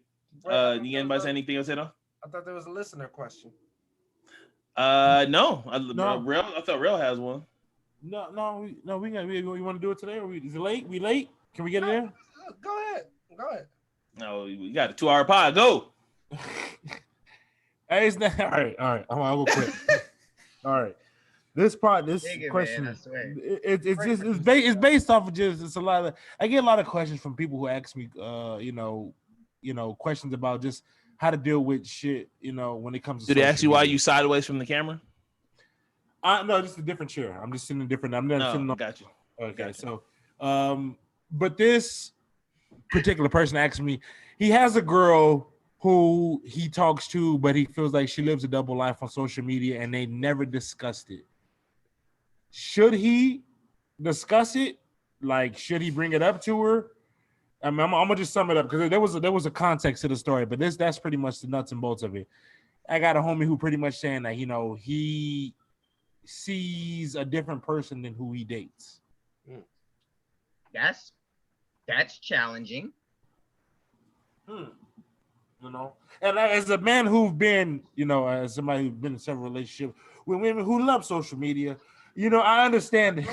S4: You anybody say anything else hit on?
S1: I thought there was a listener question.
S4: No.
S2: No.
S4: I thought Real has one.
S2: No. We want to do it today, or is it late? We late? Can we get it in?
S1: Go ahead.
S4: No, we got a 2-hour pod. Go.
S2: Hey, it's not all right. I'll go quick. All right. This question,
S3: man, I swear.
S2: It's based off of it's a lot of. I get a lot of questions from people who ask me, questions about just how to deal with shit, when it comes to.
S4: Did they ask you why you sideways from the camera?
S2: No, just a different chair. I'm just sitting in different. I'm not sitting.
S4: Got you.
S2: Okay, so, but this particular person asked me, he has a girl who he talks to, but he feels like she lives a double life on social media, and they never discussed it. Should he discuss it? Like, should he bring it up to her? I mean, I'm gonna just sum it up because there was a context to the story, but that's pretty much the nuts and bolts of it. I got a homie who pretty much saying that he sees a different person than who he dates.
S3: That's challenging.
S2: And as a man who's been, as somebody who's been in several relationships with women who love social media, I understand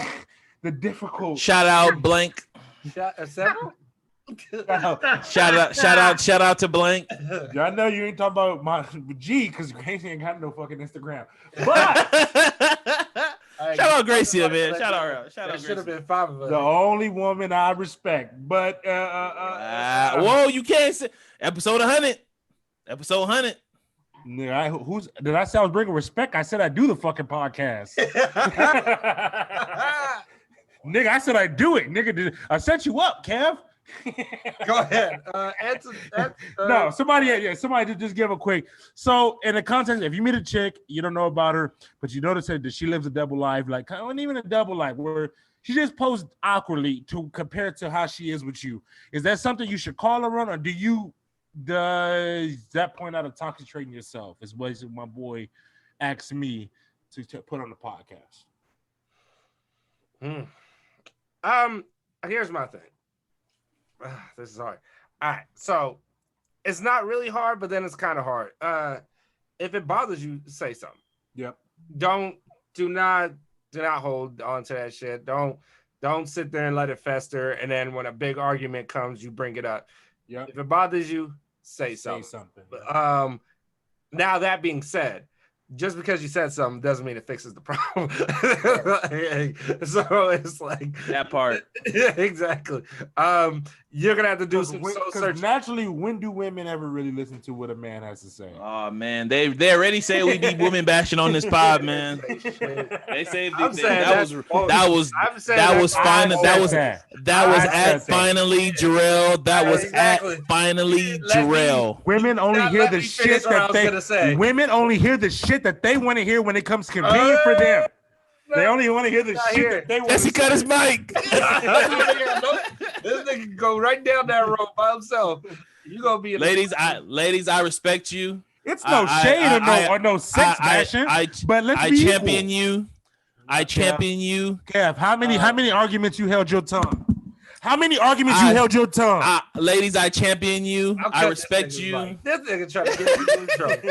S2: the difficult.
S4: Shout out blank. Shout out to blank.
S2: Yeah, I know you ain't talking about my G because Gracie ain't got no fucking Instagram. But
S4: shout out Gracie, man. Shout out Gracie.
S1: Should have been 5 of us.
S2: The only woman I respect. But
S4: whoa, you can't say episode 100. Episode 100.
S2: Nigga, did I say I was bringing respect? I said I do the fucking podcast. Nigga, I said I do it. Nigga, I set you up, Kev.
S1: Go ahead. Answer.
S2: No, somebody just give a quick. So, in the context, if you meet a chick, you don't know about her, but you notice that she lives a double life, like not even a double life, where she just posed awkwardly to compare to how she is with you. Is that something you should call her on, or does that point out of toxic trait in yourself? Is what my boy asked me to put on the podcast.
S1: Here's my thing. This is hard. All right, so it's not really hard, but then it's kind of hard. If it bothers you, say something.
S2: Yep.
S1: Do not hold on to that shit. Don't sit there and let it fester. And then when a big argument comes, you bring it up.
S2: Yep.
S1: If it bothers you, say something. Now that being said, just because you said something doesn't mean it fixes the problem. So it's like
S4: that part.
S1: Yeah, exactly. You're gonna have to do some soul searching.
S2: Naturally, when do women ever really listen to what a man has to say?
S4: Oh man, they already say we be women bashing on this pod, man. They say that was finally Jarrell. That was exactly. At finally Jarrell.
S2: Women only hear the shit that women only hear the shit that they want to hear when it comes convenient for them. They only want to hear the shit that they want to
S4: Jesse cut his mic.
S1: This nigga can go right down that road by himself. You gonna be
S4: ladies, I respect you.
S2: It's no shade or no sex bashing. But let's be
S4: champion you. I champion you.
S2: Kev, how many arguments you held your tongue? How many arguments you held your tongue?
S4: Ladies, I champion you. I respect you.
S1: Like, this nigga trying to get you in trouble.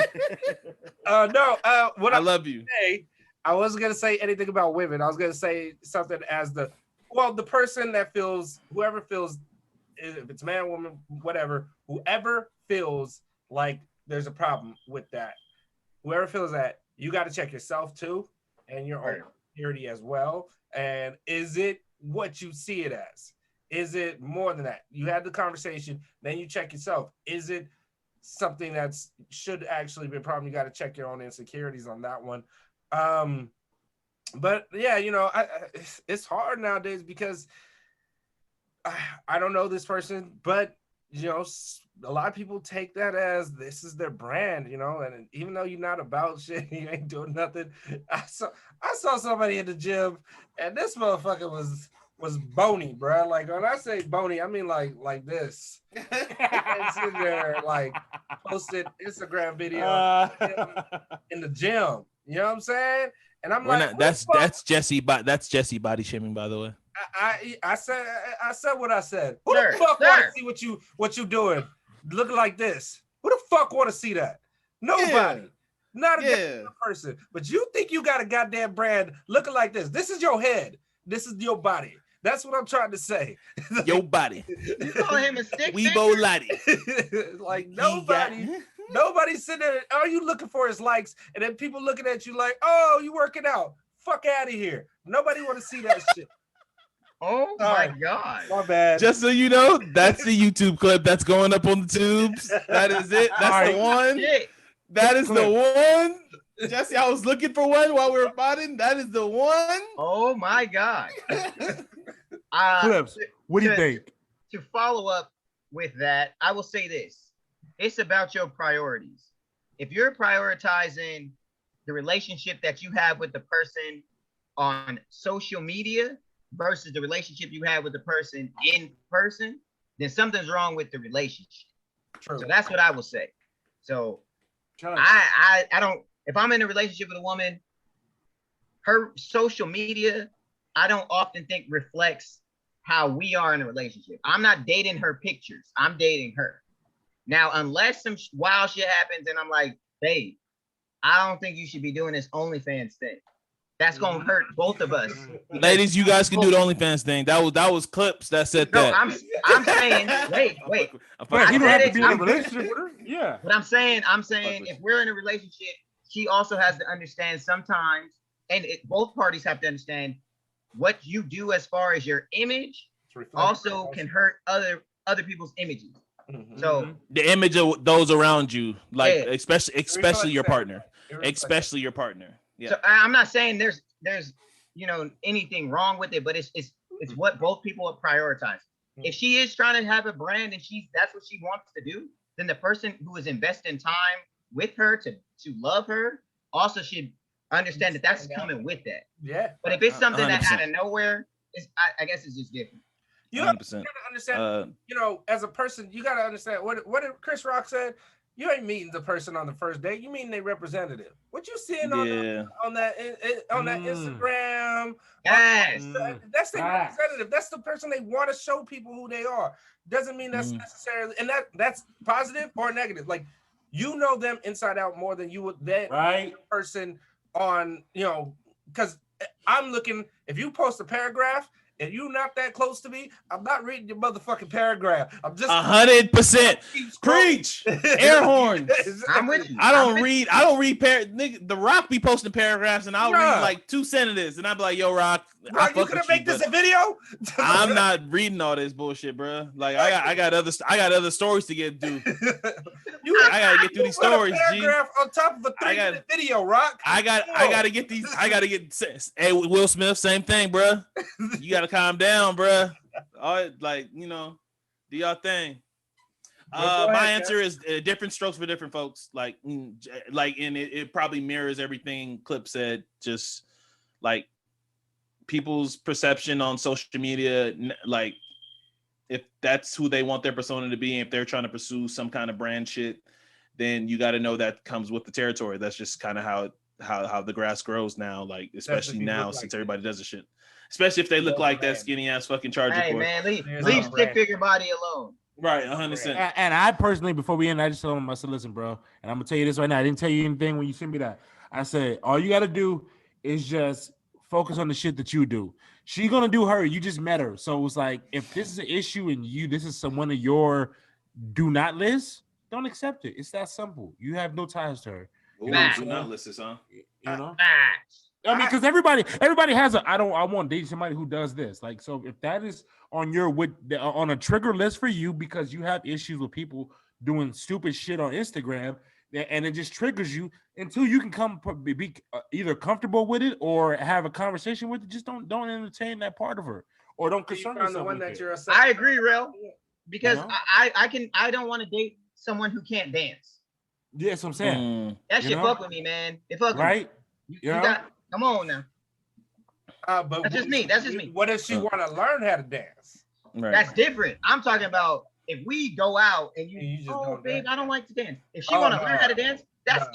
S1: What I love you. Say, I wasn't gonna say anything about women. I was gonna say something as the person that feels, whoever feels, if it's man, woman, whatever, whoever feels like there's a problem with that, whoever feels that, you got to check yourself too, and your own security as well. And is it what you see it as? Is it more than that? You had the conversation, then you check yourself. Is it something that's should actually be a problem? You got to check your own insecurities on that one. But yeah, it's hard nowadays because I don't know this person, but a lot of people take that as this is their brand, and even though you're not about shit, you ain't doing nothing. I saw somebody in the gym, and this motherfucker was bony, bro. Like when I say bony, I mean like this. And sitting there like posted Instagram video in the gym. You know what I'm saying? And I'm
S4: that's Jesse body shaming, by the way.
S1: I said what I said. Who the fuck want to see what you doing looking like this? Who the fuck want to see that? Nobody. Yeah. Not a person. But you think you got a goddamn brand looking like this? This is your head. This is your body. That's what I'm trying to say.
S4: Your body.
S3: You call him a stick
S4: Weebo Lottie.
S1: Like nobody's sitting there. All you looking for is likes, and then people looking at you like, "Oh, you working out? Fuck out of here." Nobody want to see that shit.
S3: Oh my God.
S1: My bad.
S4: Just so you know, that's the YouTube clip that's going up on the tubes. That is it. That's the one. Shit. That is the one. Jesse, I was looking for one while we were potting. That is the one.
S3: Oh my God.
S2: Clips. What do you think?
S3: To follow up with that, I will say this. It's about your priorities. If you're prioritizing the relationship that you have with the person on social media versus the relationship you have with the person in person, then something's wrong with the relationship. True. So that's what I will say. So I don't, if I'm in a relationship with a woman, her social media, I don't often think reflects how we are in a relationship. I'm not dating her pictures. I'm dating her. Now, unless some wild shit happens and I'm like, babe, I don't think you should be doing this OnlyFans thing. That's gonna hurt both of us.
S4: Ladies, you guys can do the OnlyFans thing. That was clips that said that.
S3: I'm saying, wait.
S2: You don't have to be in a relationship with her. Yeah.
S3: But I'm saying, if we're in a relationship, she also has to understand sometimes, and both parties have to understand what you do as far as your image also can hurt other people's images. Mm-hmm. So
S4: the image of those around you, like especially your partner, especially your partner. Yeah.
S3: So I'm not saying there's anything wrong with it, but it's what both people are prioritizing. Mm-hmm. If she is trying to have a brand and that's what she wants to do, then the person who is investing time with her to love her also should understand that that's coming with that.
S1: Yeah.
S3: But if it's something 100%. That out of nowhere, I guess it's just different.
S1: You gotta understand, as a person, you gotta understand what did Chris Rock said. You ain't meeting the person on the first date. You meeting their representative. What you seeing on that Instagram?
S3: Yes.
S1: That's their representative. That's the person they want to show people who they are. Doesn't mean that's necessarily, and that's positive or negative. Like you know them inside out more than you would that person on, because I'm looking. If you post a paragraph, and you not that close to me, I'm not reading your motherfucking paragraph. I'm just
S4: 100%. Preach. Air horns.
S3: I'm with you.
S4: I don't read. Nigga, The Rock be posting paragraphs, and I'll read like 2 sentences, and I'll be like, "Yo, Rock,
S1: you gonna make this a video?"
S4: I'm not reading all this bullshit, bro. Like I got other stories to get through. I gotta get through these stories.
S1: Paragraph on top of a 3-minute video, Rock.
S4: I gotta get these. I gotta get. Hey, Will Smith, same thing, bro. You gotta calm down, bro. All like do y'all thing. My answer is different strokes for different folks. And it probably mirrors everything Clip said. Just like people's perception on social media, like if that's who they want their persona to be, and if they're trying to pursue some kind of brand shit, then you got to know that comes with the territory. That's just kind of how the grass grows now, like especially now since everybody does the shit. Especially if they look like that skinny ass fucking Charger.
S3: Hey man, leave stick figure body alone.
S4: Right, 100%.
S2: And I personally, before we end, I just told him, I said, listen, bro, and I'm gonna tell you this right now. I didn't tell you anything when you sent me that. I said, all you gotta do is just focus on the shit that you do. She's gonna do her. You just met her, so it's like if this is an issue and this is someone of your do not list, don't accept it. It's that simple. You have no ties to her.
S4: Ooh, do not list this, huh?
S2: You know. I mean, because everybody has I want to date somebody who does this. Like, so if that is on on a trigger list for you because you have issues with people doing stupid shit on Instagram, and it just triggers you until you can be either comfortable with it or have a conversation with it, just don't entertain that part of her or don't concern yourself with it.
S3: I agree, Rel, because I don't want to date someone who can't dance.
S2: Yeah, that's what I'm saying.
S3: That shit fuck with me, man. It fuck with me. You come on now.
S1: But
S3: that's just me. That's just me.
S1: What if she want to learn how to dance?
S3: Right. That's different. I'm talking about if we go out and you just babe, I don't like to dance. If she want to learn how to dance, that's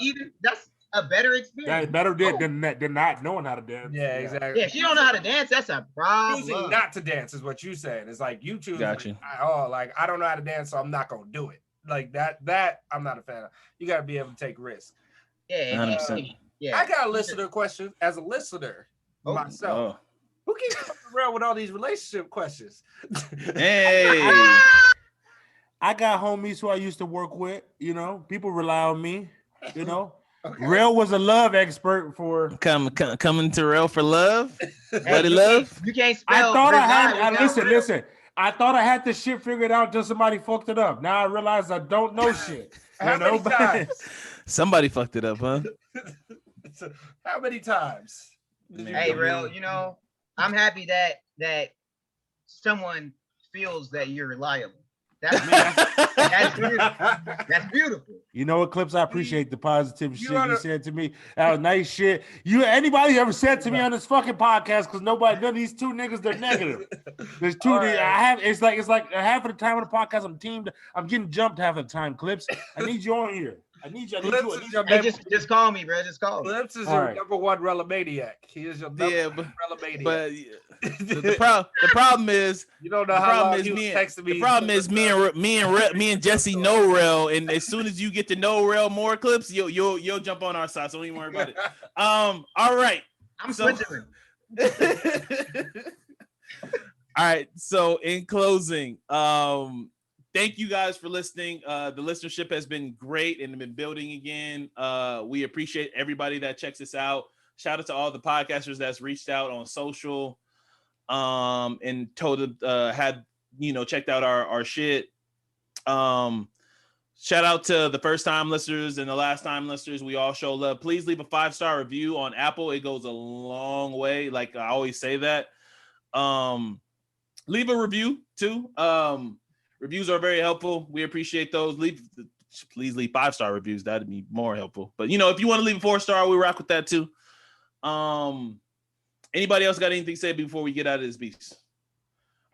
S3: a better experience.
S2: That's better than not knowing how to dance.
S1: Yeah, exactly.
S3: Yeah, if she don't know how to dance, that's a problem.
S1: Choosing not to dance is what you saying. It's like you choose.
S4: Gotcha.
S1: I don't know how to dance, so I'm not gonna do it. Like that I'm not a fan of. You got to be able to take risks.
S3: Yeah,
S4: 100%.
S3: Yeah.
S1: I got a listener question as a listener myself. Who keeps coming around with all these relationship questions?
S4: Hey.
S2: I got homies who I used to work with, people rely on me,
S1: Okay.
S2: Rel was a love expert for
S4: coming to Rel for love. Buddy love.
S3: You can't spell.
S2: I thought I had listen. I thought I had the shit figured out till somebody fucked it up. Now I realize I don't know shit.
S1: How many times?
S4: Somebody fucked it up, huh?
S1: How many times?
S3: Hey, Rel, I'm happy that someone feels that you're reliable. That's beautiful. That's beautiful.
S2: You know what, Clips? I appreciate the positive shit you said to me. That was nice shit. Anybody ever said to me on this fucking podcast? Because none of these two niggas, they're negative. There's two. Right. It's like half of the time on the podcast, I'm getting jumped half of the time. Clips, I need you on here. I need you.
S3: Just call me, bro. Just call me.
S1: Clips is your number one relamaniac. He is your number one relamaniac.
S4: But the problem is
S1: you don't know how long he was texting me.
S4: The problem is me and Jesse know Rel, and as soon as you get to know Rel more, Clips, you'll jump on our side. So don't even worry about it. All right.
S3: I'm switching.
S4: All right. So in closing, thank you guys for listening. The listenership has been great and been building again. We appreciate everybody that checks us out. Shout out to all the podcasters that's reached out on social and checked out our shit. Shout out to the first time listeners and the last time listeners. We all show love. Please leave a 5-star review on Apple. It goes a long way. Like I always say that. Leave a review too. Reviews are very helpful. We appreciate those. Please leave 5-star reviews. That'd be more helpful. But if you want to leave a 4-star, we rock with that too. Anybody else got anything to say before we get out of this beast?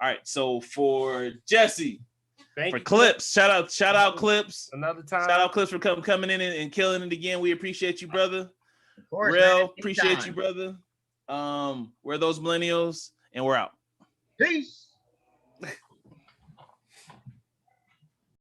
S4: All right. So for Jesse, for Clips, shout out Clips.
S1: Another time.
S4: Shout out Clips for coming in and killing it again. We appreciate you, brother.
S3: Of course,
S4: Rel, appreciate you, brother. We're those millennials, and we're out.
S3: Peace.